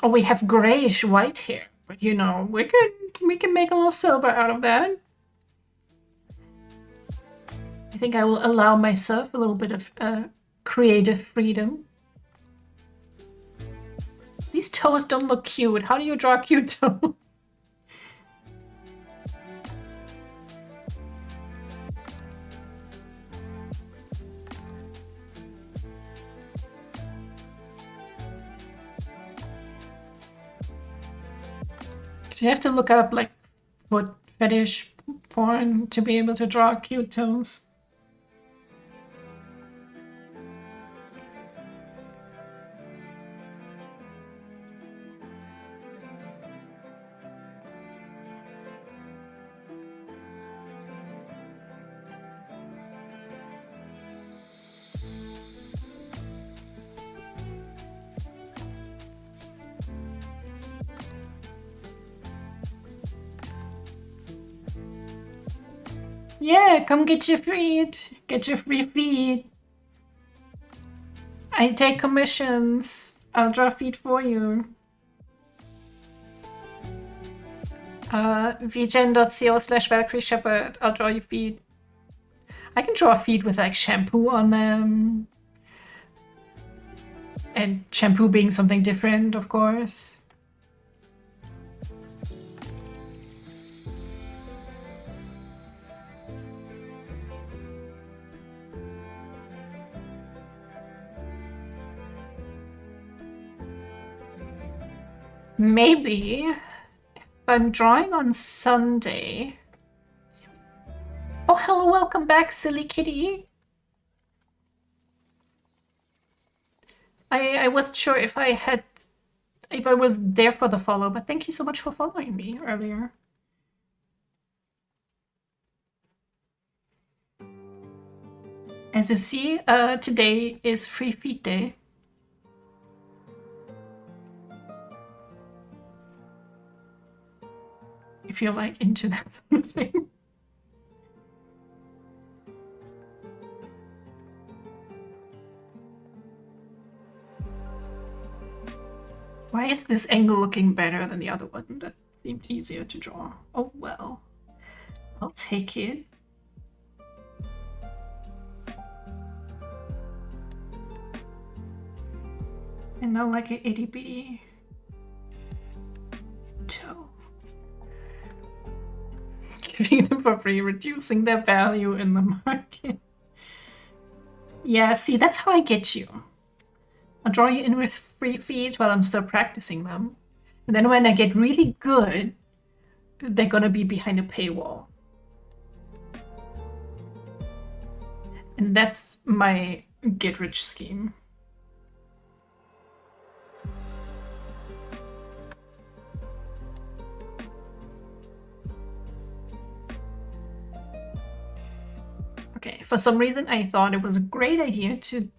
Oh, we have grayish white hair. But you know, we can make a little silver out of that. I think I will allow myself a little bit of creative freedom. These toes don't look cute. How do you draw cute toes? You have to look up like foot fetish porn to be able to draw cute toes. Yeah, come get your feet. Get your free feet. I take commissions. I'll draw feet for you. vgen.co/valkyrieshepard. I'll draw your feet. I can draw feet with like shampoo on them. And shampoo being something different, of course. Maybe if I'm drawing on Sunday. Oh, hello, welcome back, silly kitty. I wasn't sure if I was there for the follow, but thank you so much for following me earlier. As you see, today is Free Feet Day. If you're like into that sort of thing. Why is this angle looking better than the other one? That seemed easier to draw. Oh well. I'll take it. And now like an itty bitty toe. Giving them for free, reducing their value in the market. Yeah, see, that's how I get you. I'll draw you in with free feet while I'm still practicing them. And then when I get really good, they're gonna be behind a paywall. And that's my get-rich scheme. Okay, for some reason I thought it was a great idea to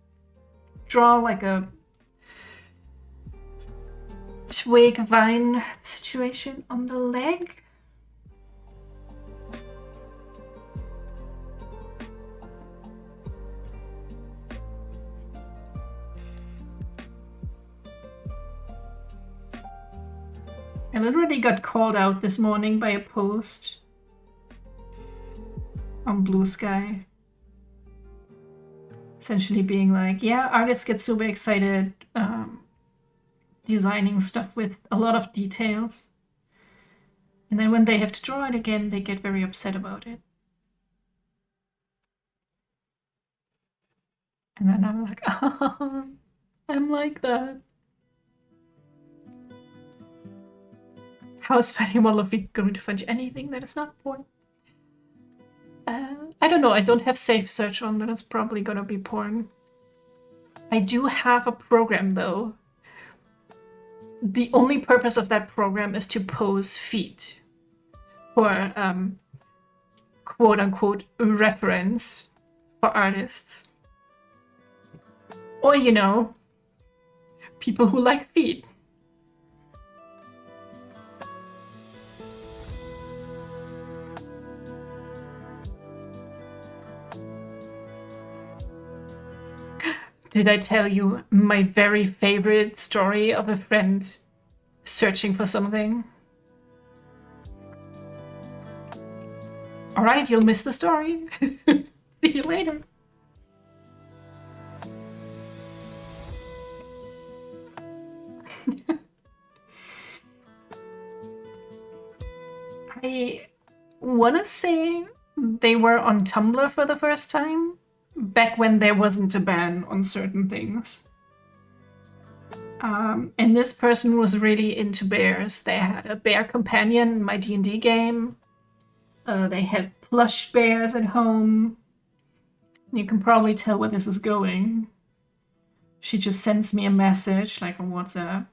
draw like a twig vine situation on the leg. I literally got called out this morning by a post on Blue Sky. Essentially being like, yeah, artists get super excited designing stuff with a lot of details. And then when they have to draw it again, they get very upset about it. And then I'm like, oh, I'm like that. How is Fanny Wallaby going to find anything that is not porn? I don't know. I don't have safe search on, but it's probably gonna be porn. I do have a program though. The only purpose of that program is to pose feet for quote unquote reference for artists. Or, you know, people who like feet. Did I tell you my very favorite story of a friend searching for something? Alright, you'll miss the story. See you later. I wanna say they were on Tumblr for the first time. Back when there wasn't a ban on certain things. And this person was really into bears. They had a bear companion in my D&D game. They had plush bears at home. You can probably tell where this is going. She just sends me a message, like on WhatsApp.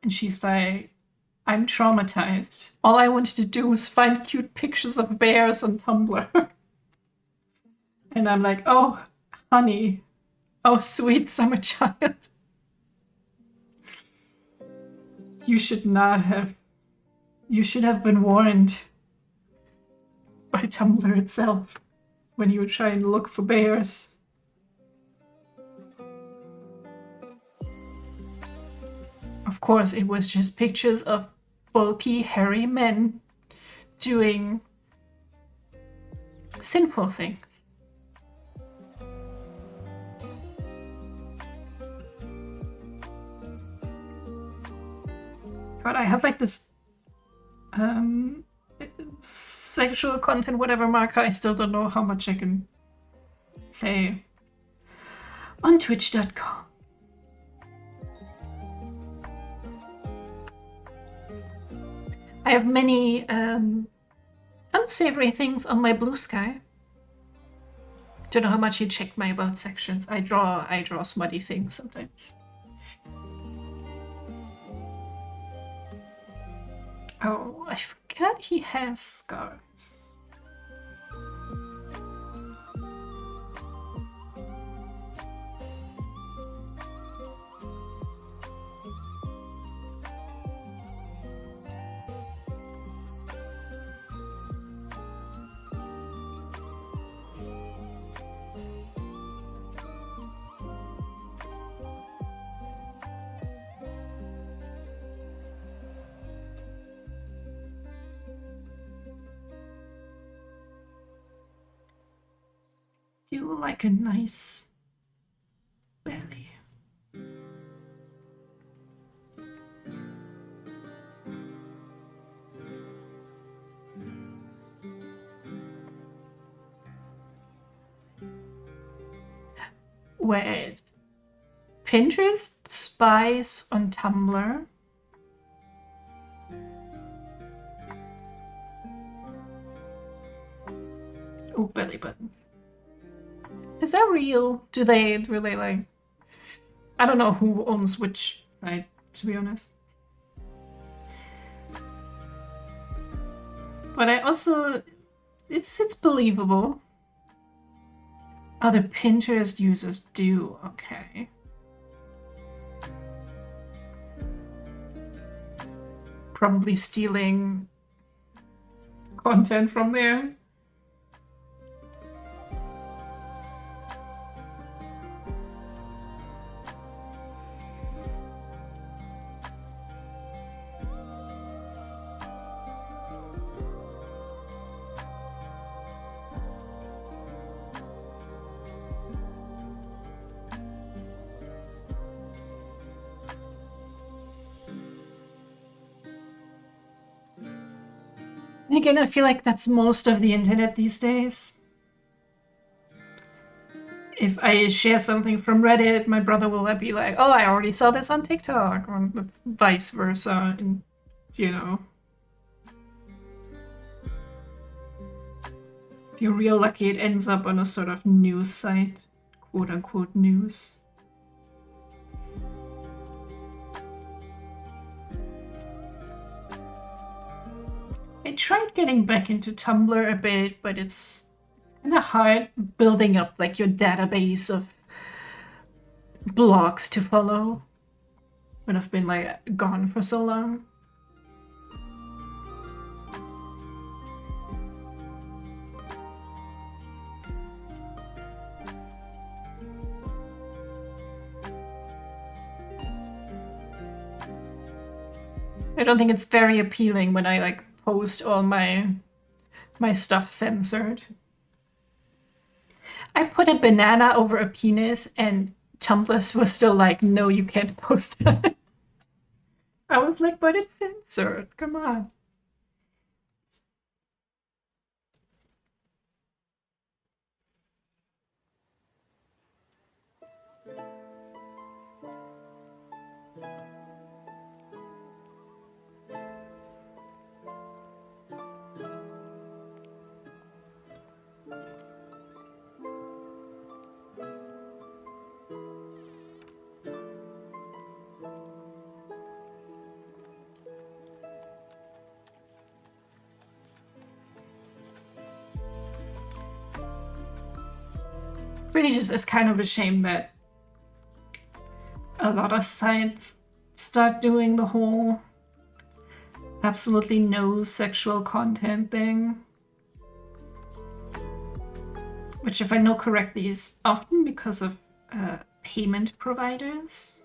And she's like, I'm traumatized. All I wanted to do was find cute pictures of bears on Tumblr. And I'm like, oh, honey. Oh, sweet summer child. You should not have. You should have been warned by Tumblr itself when you try and look for bears. Of course, it was just pictures of bulky, hairy men doing sinful things. God, I have like this sexual content, whatever marker. I still don't know how much I can say on twitch.com. I have many unsavory things on my Blue Sky. Don't know how much you checked my about sections. I draw smutty things sometimes. Oh, I forgot he has scars. You like a nice belly. Wait. Pinterest spies on Tumblr. Oh, belly button. Is that real? Do they really like... I don't know who owns which side, to be honest. But I also... It's believable. Other Pinterest users do, okay. Probably stealing content from there. And again, I feel like that's most of the internet these days. If I share something from Reddit, my brother will be like, oh, I already saw this on TikTok, or vice versa, and you know. If you're real lucky, it ends up on a sort of news site, quote-unquote news. I tried getting back into Tumblr a bit, but it's kind of hard building up like your database of blogs to follow when I've been like gone for so long. I don't think it's very appealing when I like post all my stuff censored. I put a banana over a penis and Tumblr was still like, no, you can't post that. I was like, but it's censored. Come on. Really just is kind of a shame that a lot of sites start doing the whole absolutely no sexual content thing. Which, if I know correctly, is often because of payment providers.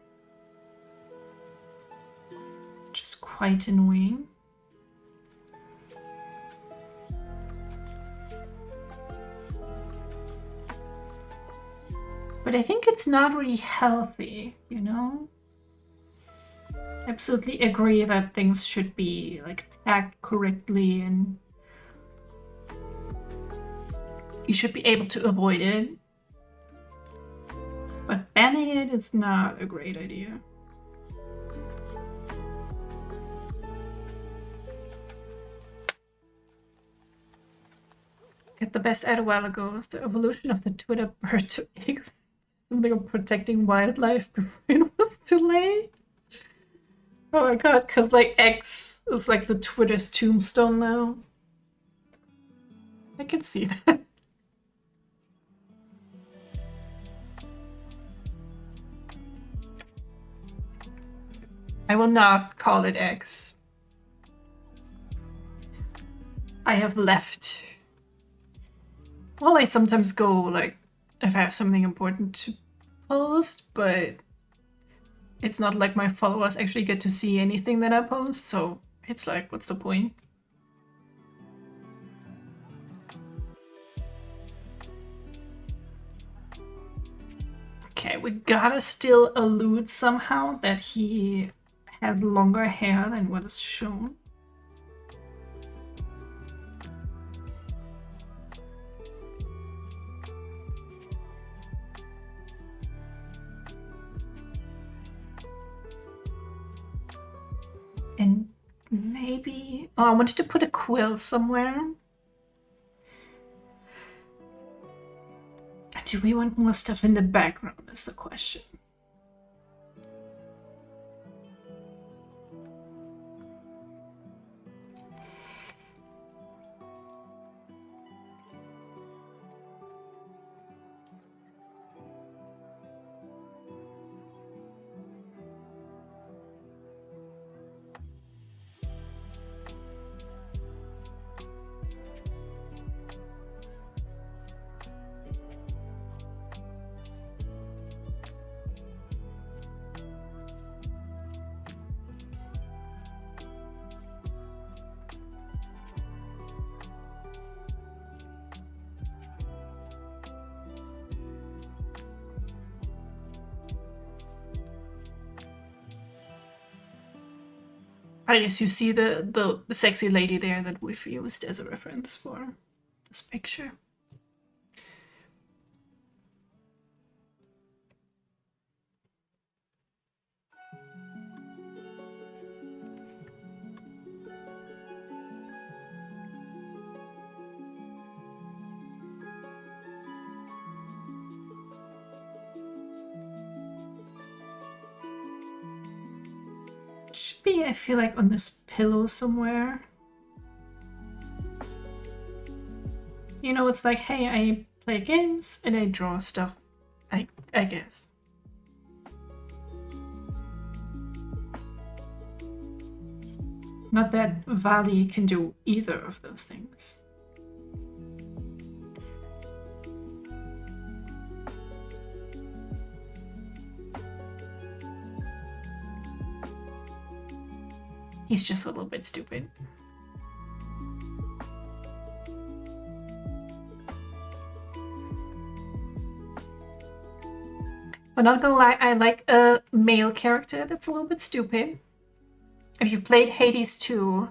Which is quite annoying. But I think it's not really healthy, you know? I absolutely agree that things should be like tagged correctly and you should be able to avoid it. But banning it is not a great idea. Get the best ad a while ago was the evolution of the Twitter bird to X. Something of protecting wildlife before it was too late. Oh my god, because like X is like the Twitter's tombstone now. I can see that. I will not call it X. I have left. Well, I sometimes go like if I have something important to post, but it's not like my followers actually get to see anything that I post, so it's like, what's the point? Okay, we gotta still allude somehow that he has longer hair than what is shown. And maybe... Oh, I wanted to put a quill somewhere. Do we want more stuff in the background is the question. I guess you see the sexy lady there that we've used as a reference for this picture. Should be, I feel like, on this pillow somewhere. You know, it's like, hey, I play games and I draw stuff, I guess. Not that Vali can do either of those things. He's just a little bit stupid. But not gonna lie, I like a male character that's a little bit stupid. If you played Hades 2,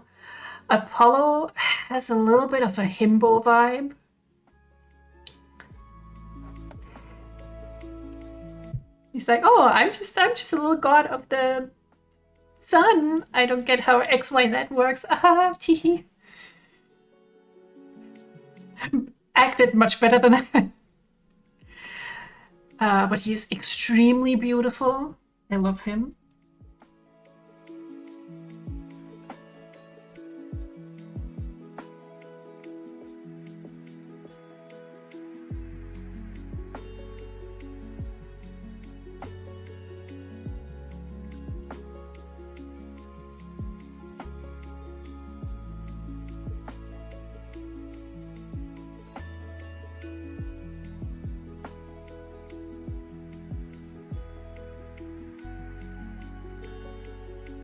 Apollo has a little bit of a himbo vibe. He's like, oh, I'm just a little god of the sun. I don't get how XYZ works. Ah, teehee. Acted much better than that. But he's extremely beautiful. I love him.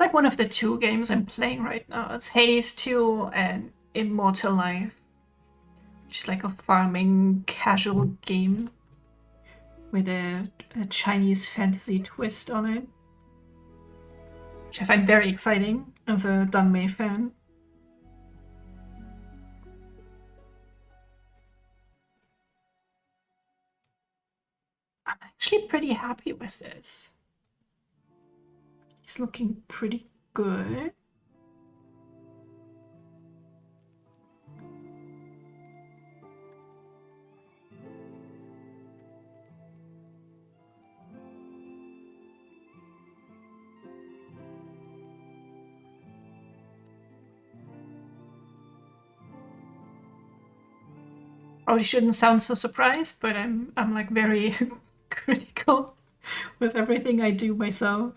Like one of the two games I'm playing right now. It's Hades 2 and Immortal Life, which is like a farming casual game with a Chinese fantasy twist on it, which I find very exciting as a Dunmei fan. I'm actually pretty happy with this. It's looking pretty good. Probably shouldn't sound so surprised, but I'm like very critical with everything I do myself.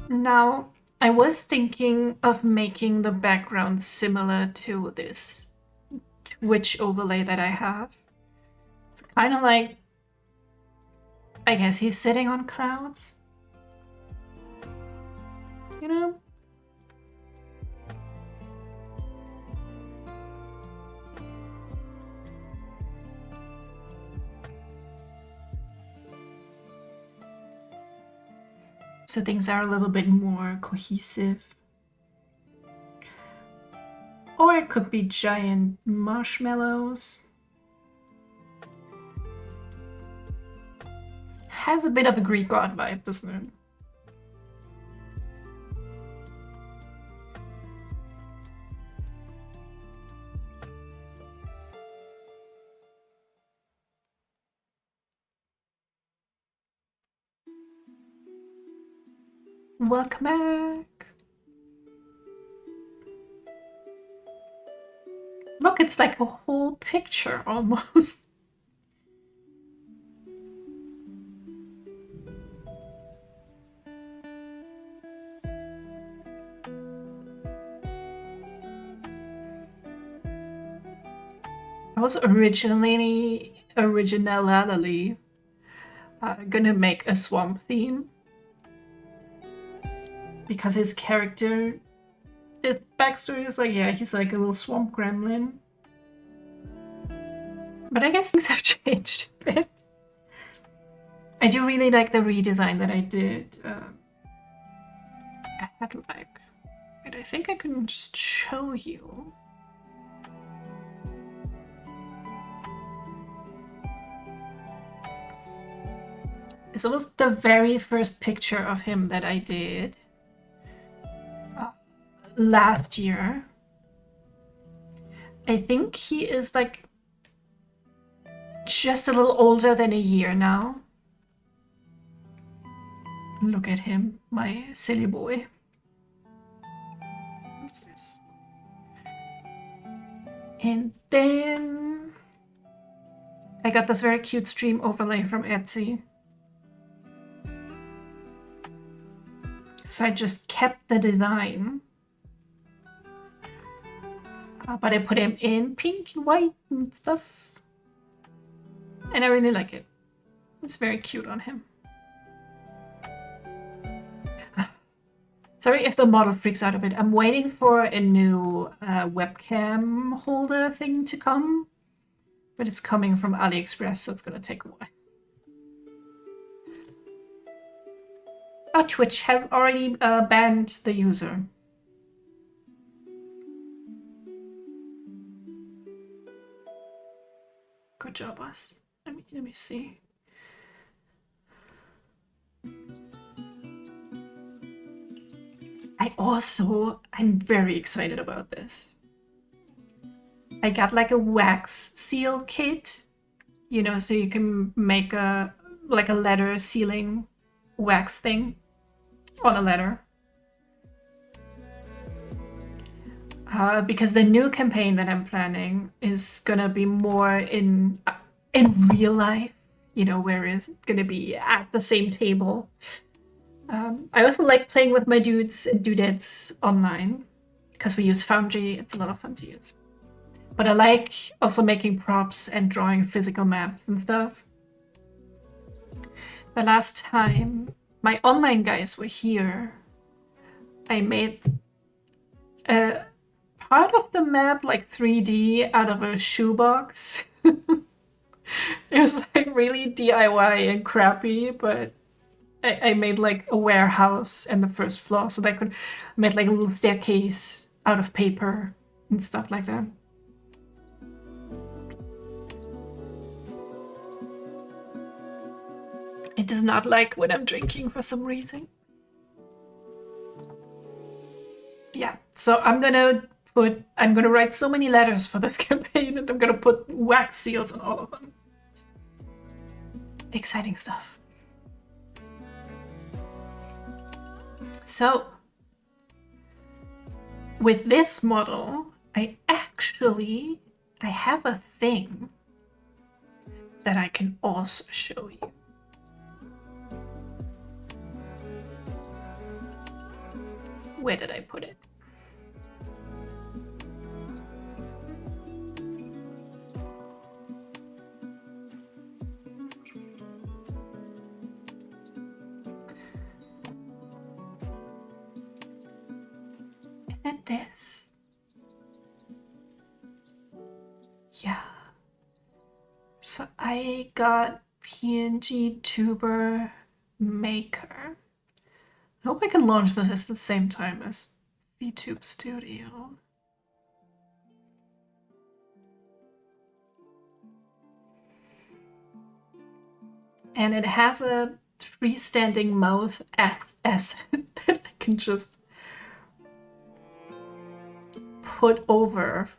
Now, I was thinking of making the background similar to this Twitch overlay that I have. It's kind of like, I guess he's sitting on clouds. You know? So things are a little bit more cohesive. Or it could be giant marshmallows. Has a bit of a Greek god vibe, doesn't it? Welcome back. Look, it's like a whole picture almost. I was originally gonna make a swamp theme. Because his character, his backstory is like, yeah, he's like a little swamp gremlin. But I guess things have changed a bit. I do really like the redesign that I did. I had like, but I think I can just show you. This was the very first picture of him that I did last year. I think he is like just a little older than a year now. Look at him, my silly boy. What's this? And then I got this very cute stream overlay from Etsy. So I just kept the design. But I put him in pink and white and stuff. And I really like it. It's very cute on him. Sorry if the model freaks out a bit. I'm waiting for a new webcam holder thing to come. But it's coming from AliExpress, so it's going to take a while. Oh, Twitch has already banned the user. Good job, us. Let me see. I'm very excited about this. I got like a wax seal kit, you know, so you can make a letter sealing wax thing on a letter. Because the new campaign that I'm planning is gonna be more in real life, you know, where it's gonna be at the same table. I also like playing with my dudes and dudettes online because we use Foundry. It's a lot of fun to use. But I like also making props and drawing physical maps and stuff. The last time my online guys were here, I made a part of the map like 3D out of a shoebox. It was like really DIY and crappy, but I made like a warehouse and the first floor so that I could make like a little staircase out of paper and stuff like that. It does not like when I'm drinking for some reason. Yeah, so I'm gonna write so many letters for this campaign and I'm gonna put wax seals on all of them. Exciting stuff. So, with this model, I have a thing that I can also show you. Where did I put it? Is it this? Yeah. So I got PNG Tuber Maker. I hope I can launch this at the same time as VTube Studio. And it has a freestanding mouth asset that I can just put over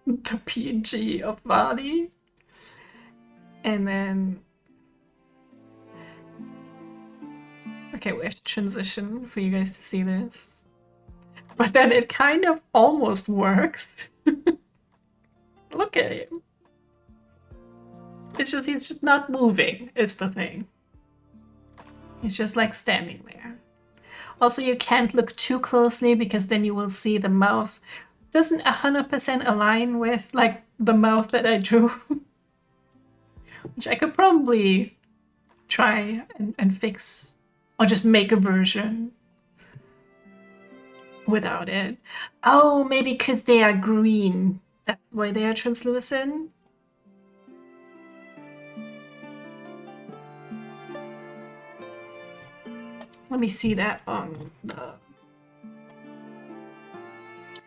the PNG of Vali. And then... Okay, we have to transition for you guys to see this. But then it kind of almost works. Look at him. It's just, he's just not moving, is the thing. He's just like standing there. Also, you can't look too closely because then you will see the mouth doesn't 100% align with like the mouth that I drew. Which I could probably try and fix, or just make a version without it. Oh, maybe because they are green. That's why they are translucent. Let me see that on the...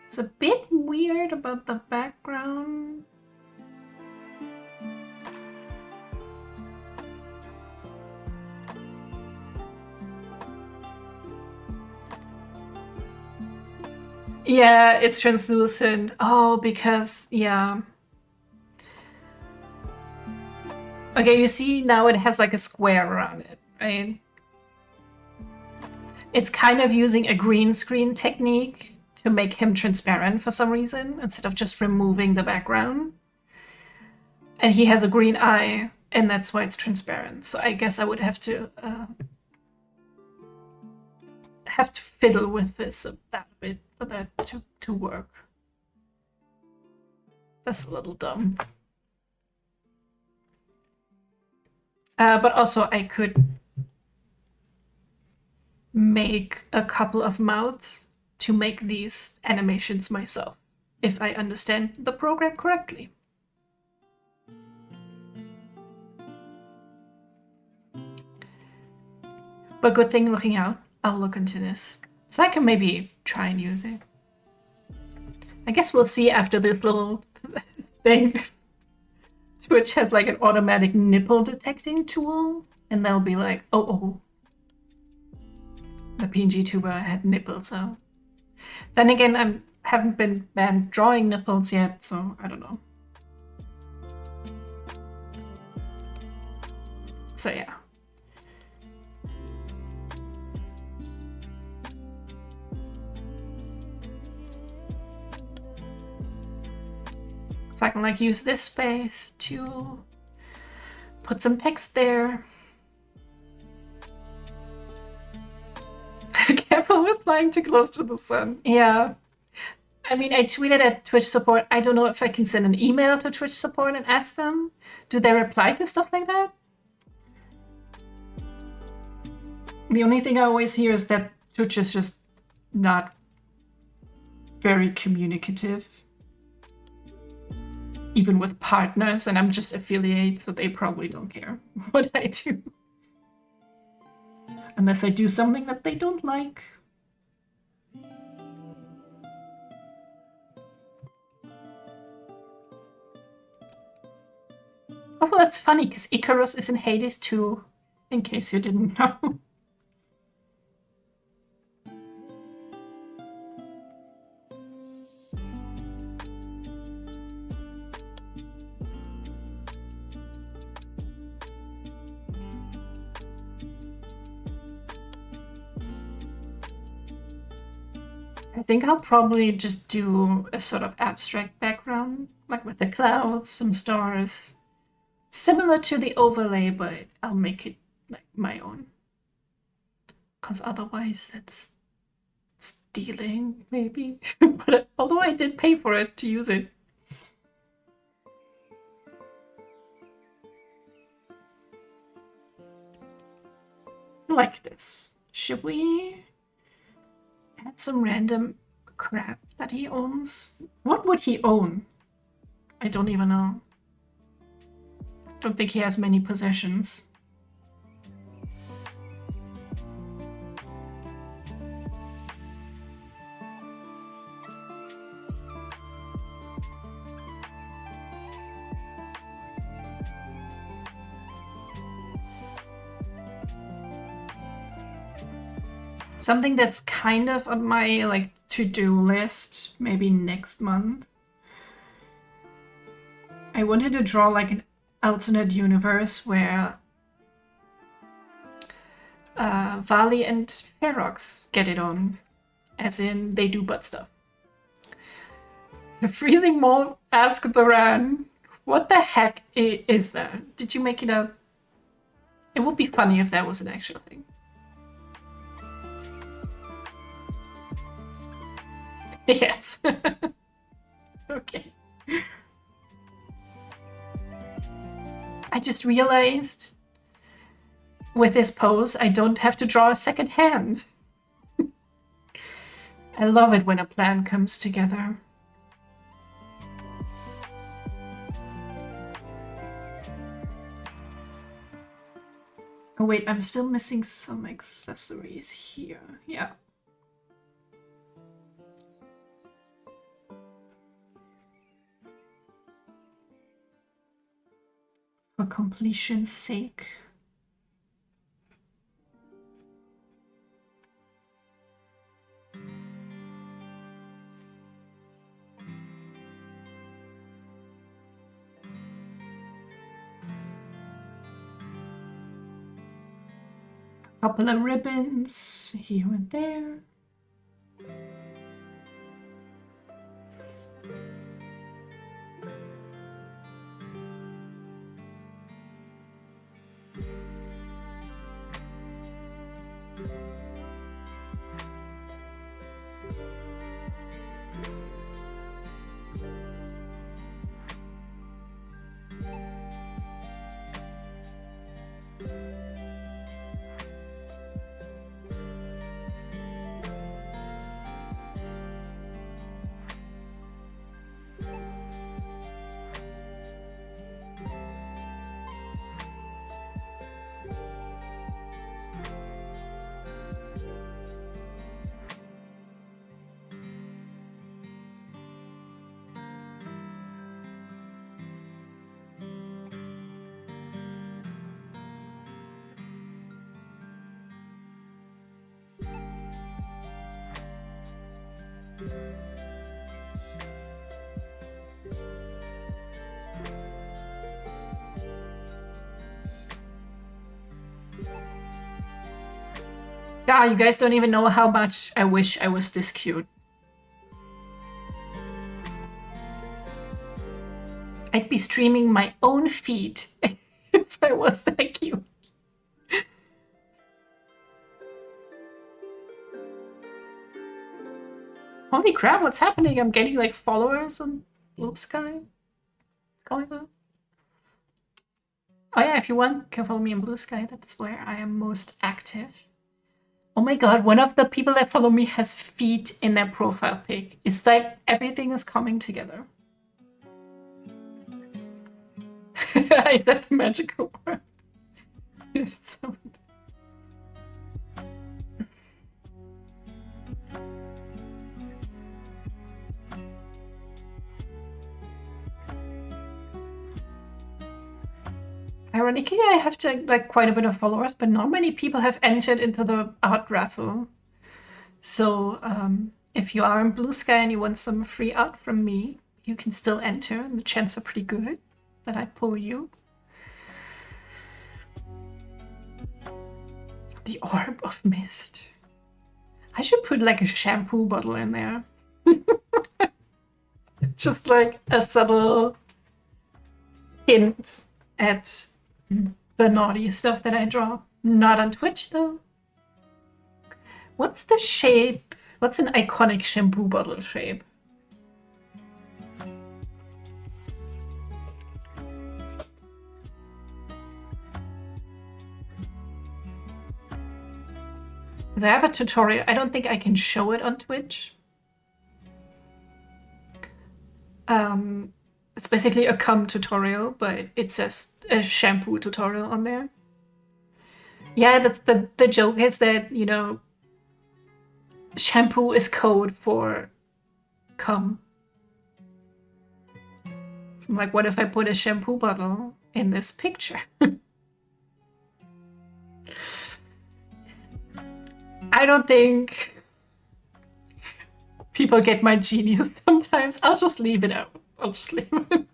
It's a bit weird about the background. Yeah, it's translucent. Oh, because, yeah. Okay, you see now it has like a square around it, right? It's kind of using a green screen technique to make him transparent for some reason, instead of just removing the background. And he has a green eye, and that's why it's transparent. So I guess I would have to fiddle with this that bit for that to work. That's a little dumb. But also I could make a couple of mouths to make these animations myself, if I understand the program correctly. But good thing looking out, I'll look into this. So I can maybe try and use it. I guess we'll see after this little thing. Twitch has like an automatic nipple detecting tool, and they'll be like, oh, the PNG tuber had nipples, so. Then again, I haven't been banned drawing nipples yet, so I don't know. So yeah. So I can like use this space to put some text there. Careful with flying too close to the sun. Yeah. I mean, I tweeted at Twitch support. I don't know if I can send an email to Twitch support and ask them. Do they reply to stuff like that? The only thing I always hear is that Twitch is just not very communicative. Even with partners, and I'm just affiliate, so they probably don't care what I do. Unless I do something that they don't like. Also, that's funny, because Icarus is in Hades too, in case you didn't know. I think I'll probably just do a sort of abstract background, like with the clouds, some stars, similar to the overlay, but I'll make it like my own. Because otherwise that's stealing, maybe. But although I did pay for it to use it. Like this. Should we add some random crap that he owns? What would he own? I don't even know. Don't think he has many possessions. Something that's kind of on my like to-do list, maybe next month. I wanted to draw like an alternate universe where Vali and Ferox get it on, as in they do butt stuff. The freezing mole asked the Ran, what the heck is that? Did you make it up? It would be funny if that was an actual thing. Yes. Okay. I just realized with this pose, I don't have to draw a second hand. I love it when a plan comes together. Oh wait, I'm still missing some accessories here. Yeah. For completion's sake. Couple of ribbons here and there. God, you guys don't even know how much I wish I was this cute. I'd be streaming my own feed if I was that cute. Holy crap, what's happening? I'm getting like followers on Blue Sky. What's going on? Oh yeah, if you want, you can follow me on Blue Sky. That's where I am most active. Oh my god, one of the people that follow me has feet in their profile pic. It's like everything is coming together. Is that a magical word? Ironically, I have like quite a bit of followers, but not many people have entered into the art raffle. So if you are in Blue Sky and you want some free art from me, you can still enter, and the chances are pretty good that I pull you. The Orb of Mist. I should put like a shampoo bottle in there. Just like a subtle hint at the naughty stuff that I draw. Not on Twitch though. What's the shape? What's an iconic shampoo bottle shape? Because I have a tutorial. I don't think I can show it on Twitch. It's basically a cum tutorial, but it says a shampoo tutorial on there. Yeah, the joke is that, you know, shampoo is code for cum. So I'm like, what if I put a shampoo bottle in this picture? I don't think people get my genius sometimes. I'll just leave it out. I'll just leave it.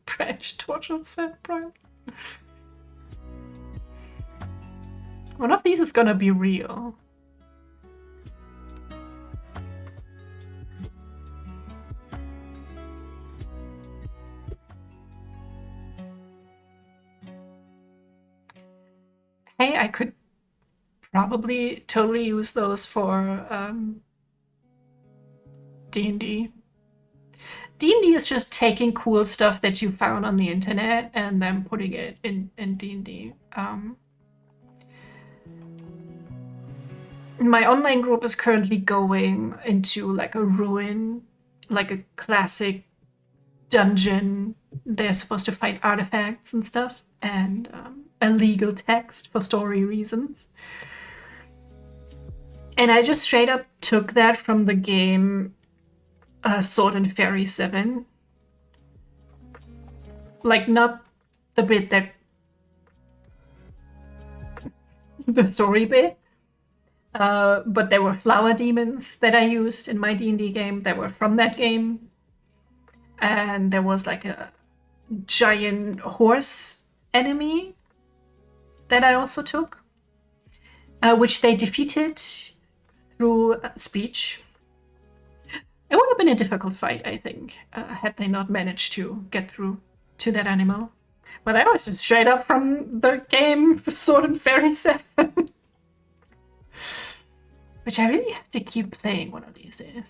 Branch torch of Sand Prime. One of these is gonna be real. Hey, I could probably totally use those for D&D. D&D is just taking cool stuff that you found on the internet and then putting it in D&D. My online group is currently going into like a ruin, like a classic dungeon. They're supposed to find artifacts and stuff, and a legal text for story reasons. And I just straight up took that from the game Sword and Fairy 7. Like, not the bit that... the story bit. But there were flower demons that I used in my D&D game that were from that game. And there was like a giant horse enemy that I also took, which they defeated through speech. It would have been a difficult fight, I think, had they not managed to get through to that animal. But that was just straight up from the game Sword and Fairy 7. Which I really have to keep playing one of these days.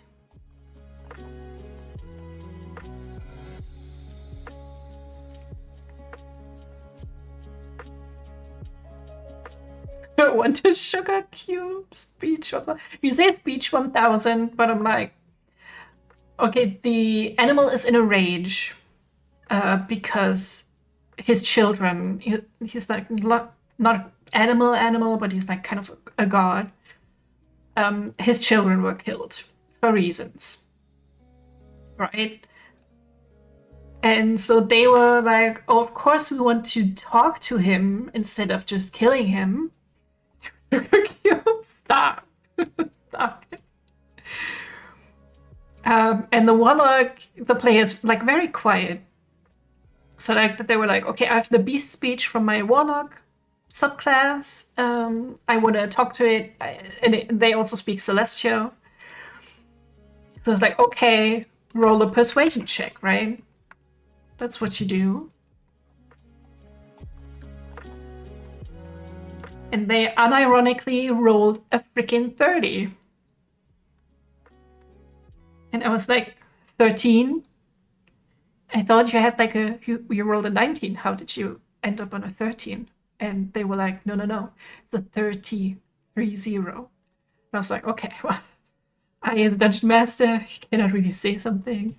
Wanted sugar cube speech. You say speech 1000, but I'm like, okay, the animal is in a rage because his children, he's like not animal, but he's like kind of a god. His children were killed for reasons, right? And so they were like, oh, of course we want to talk to him instead of just killing him. Stop. Stop. And the warlock, the players, like very quiet. So like they were like, okay, I have the beast speech from my warlock subclass. I want to talk to it, and they also speak Celestial. So it's like, okay, roll a persuasion check, right? That's what you do. And they unironically rolled a freaking 30. And I was like, 13? I thought you had like you rolled a 19. How did you end up on a 13? And they were like, no. It's a 30. And I was like, okay, well, I as Dungeon Master cannot really say something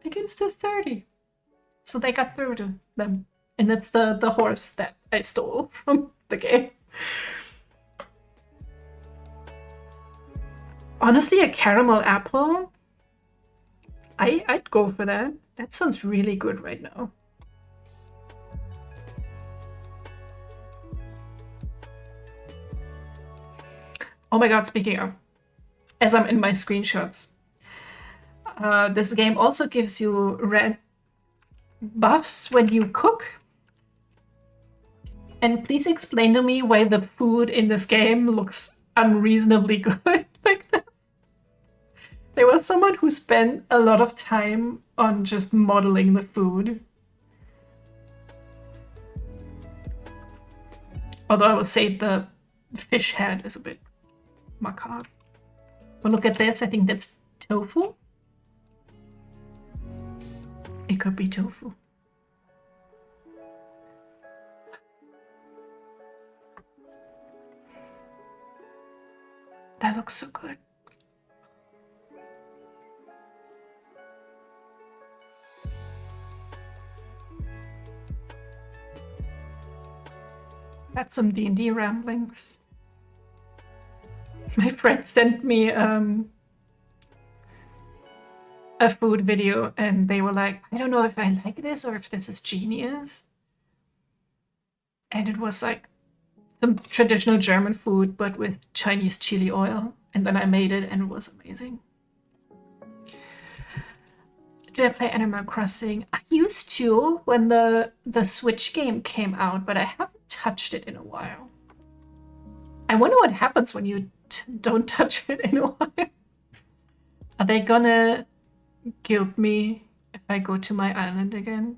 against a 30. So they got through to them. And that's the horse that I stole from the game. Honestly, a caramel apple? I'd go for that. That sounds really good right now. Oh my god, speaking of, as I'm in my screenshots, this game also gives you red buffs when you cook. And please explain to me why the food in this game looks unreasonably good like that. There was someone who spent a lot of time on just modeling the food. Although I would say the fish head is a bit macabre. But look at this, I think that's tofu. It could be tofu. That looks so good. That's some D&D ramblings. My friend sent me a food video and they were like, I don't know if I like this or if this is genius. And it was like some traditional German food, but with Chinese chili oil. And then I made it and it was amazing. Do I play Animal Crossing? I used to when the Switch game came out, but I haven't touched it in a while. I wonder what happens when you don't touch it in a while. Are they gonna guilt me if I go to my island again?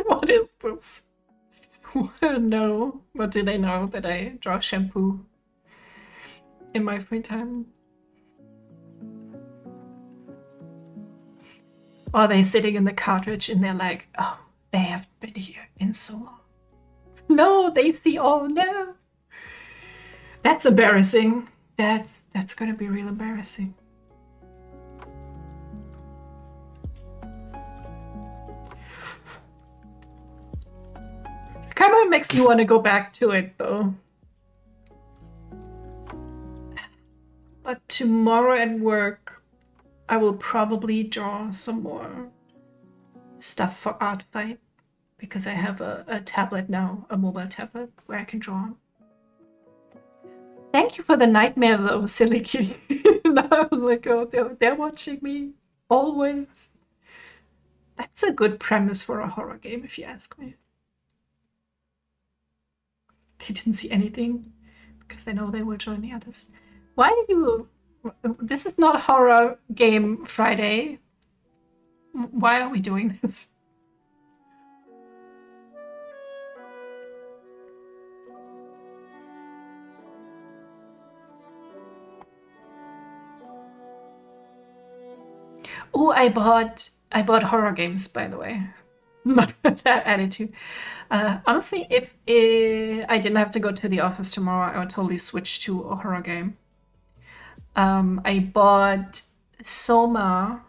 What is this? No. What do they know that I draw shampoo in my free time? Or are they sitting in the cartridge and they're like, oh, they haven't been here in so long. No, they see, oh no. That's embarrassing. That's gonna be real embarrassing. Kind of makes me want to go back to it though. But tomorrow at work, I will probably draw some more stuff for Art Fight because I have a tablet now, a mobile tablet where I can draw. Thank you for the nightmare though, silly kitty. Now I'm like, oh, they're watching me always. That's a good premise for a horror game, if you ask me. They didn't see anything because they know they will join the others. Why are you... This is not Horror Game Friday. Why are we doing this? Oh, I bought horror games, by the way. Not with that attitude. Honestly, if I didn't have to go to the office tomorrow, I would totally switch to a horror game. I bought Soma,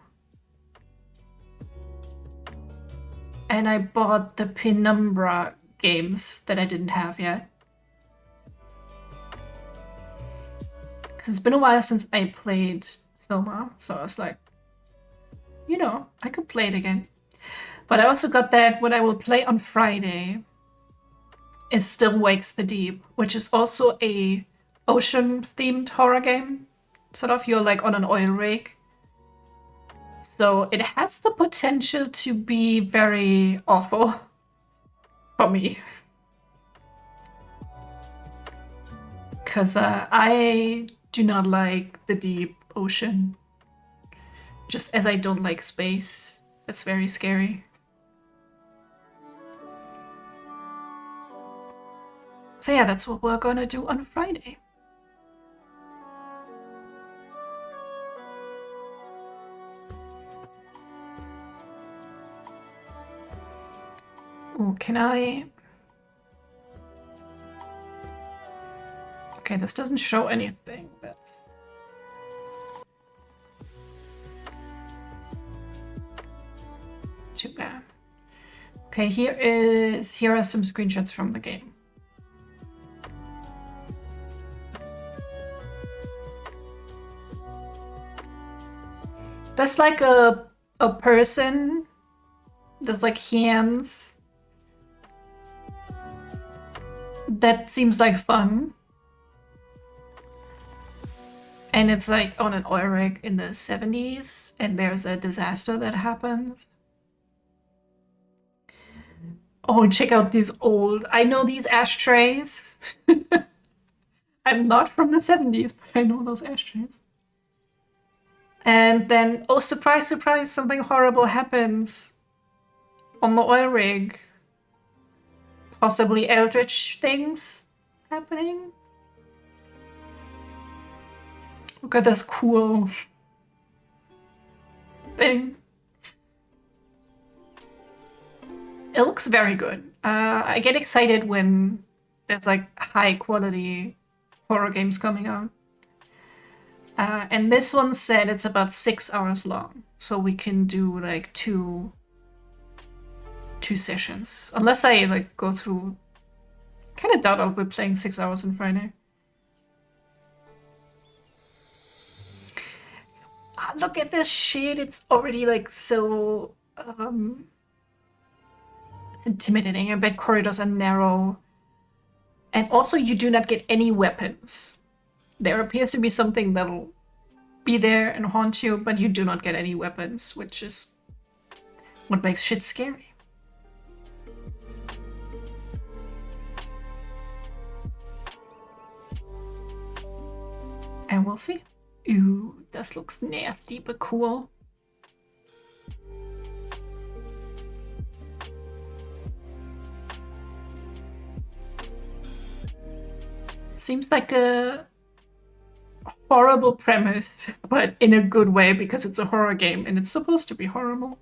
and I bought the Penumbra games that I didn't have yet. Because it's been a while since I played Soma, so I was like, you know, I could play it again. But I also got that what I will play on Friday is Still Wakes the Deep, which is also a ocean-themed horror game. Sort of, you're like on an oil rig. So it has the potential to be very awful for me. Because I do not like the deep ocean. Just as I don't like space. That's very scary. So yeah, that's what we're gonna do on Friday. Oh, can I... Okay, this doesn't show anything. That's... too bad. Okay, here are some screenshots from the game. That's like a person. There's like hands. That seems like fun. And it's like on an oil rig in the 70s, and there's a disaster that happens. Oh, check out these old... I know these ashtrays. I'm not from the 70s, but I know those ashtrays. And then, oh, surprise, surprise, something horrible happens on the oil rig. Possibly eldritch things happening. Look at this cool thing. It looks very good. I get excited when there's like high quality horror games coming out. And this one said it's about 6 hours long. So we can do like two sessions. Unless I like go through... Kind of doubt I'll be playing 6 hours on Friday. Look at this shit. It's already like so... it's intimidating. I bet corridors are narrow. And also you do not get any weapons. There appears to be something that'll be there and haunt you, but you do not get any weapons, which is what makes shit scary. And we'll see. Ooh, this looks nasty but cool. Seems like a horrible premise, but in a good way because it's a horror game and it's supposed to be horrible.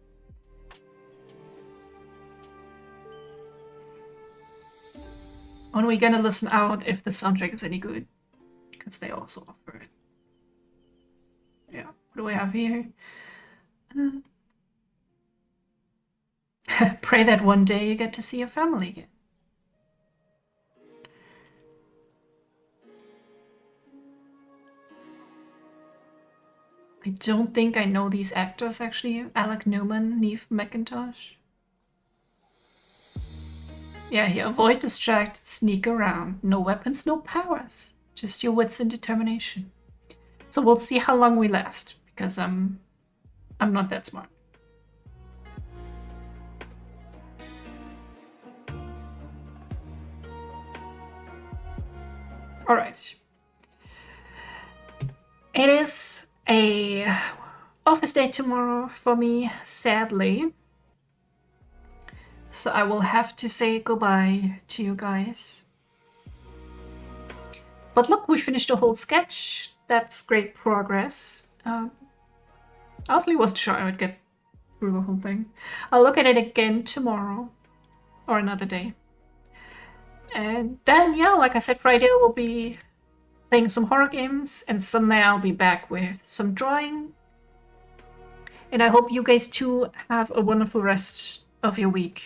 When are we gonna listen out if the soundtrack is any good? Because they also offer it. Yeah, what do we have here? Pray that one day you get to see your family again. I don't think I know these actors actually. Alec Newman, Neve McIntosh. Yeah, here, avoid, distract, sneak around. No weapons, no powers. Just your wits and determination. So we'll see how long we last, because I'm not that smart. All right. It is a office day tomorrow for me, sadly. So I will have to say goodbye to you guys. But look, we finished the whole sketch. That's great progress. I honestly wasn't sure I would get through the whole thing. I'll look at it again tomorrow or another day. And then, yeah, like I said, Friday we'll be playing some horror games, and Sunday I'll be back with some drawing. And I hope you guys too have a wonderful rest of your week.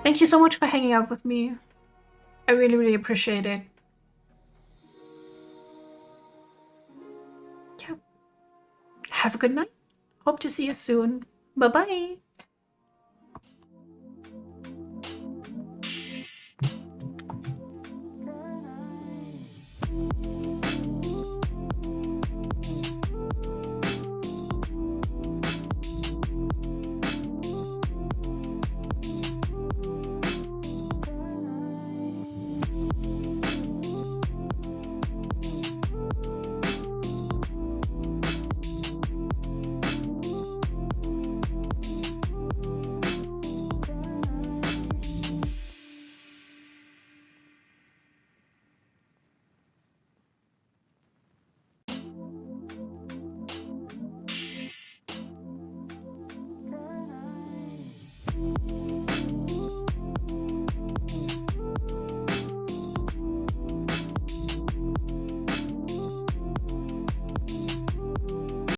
Thank you so much for hanging out with me. I really, really appreciate it. Yeah. Have a good night. Hope to see you soon. Bye-bye.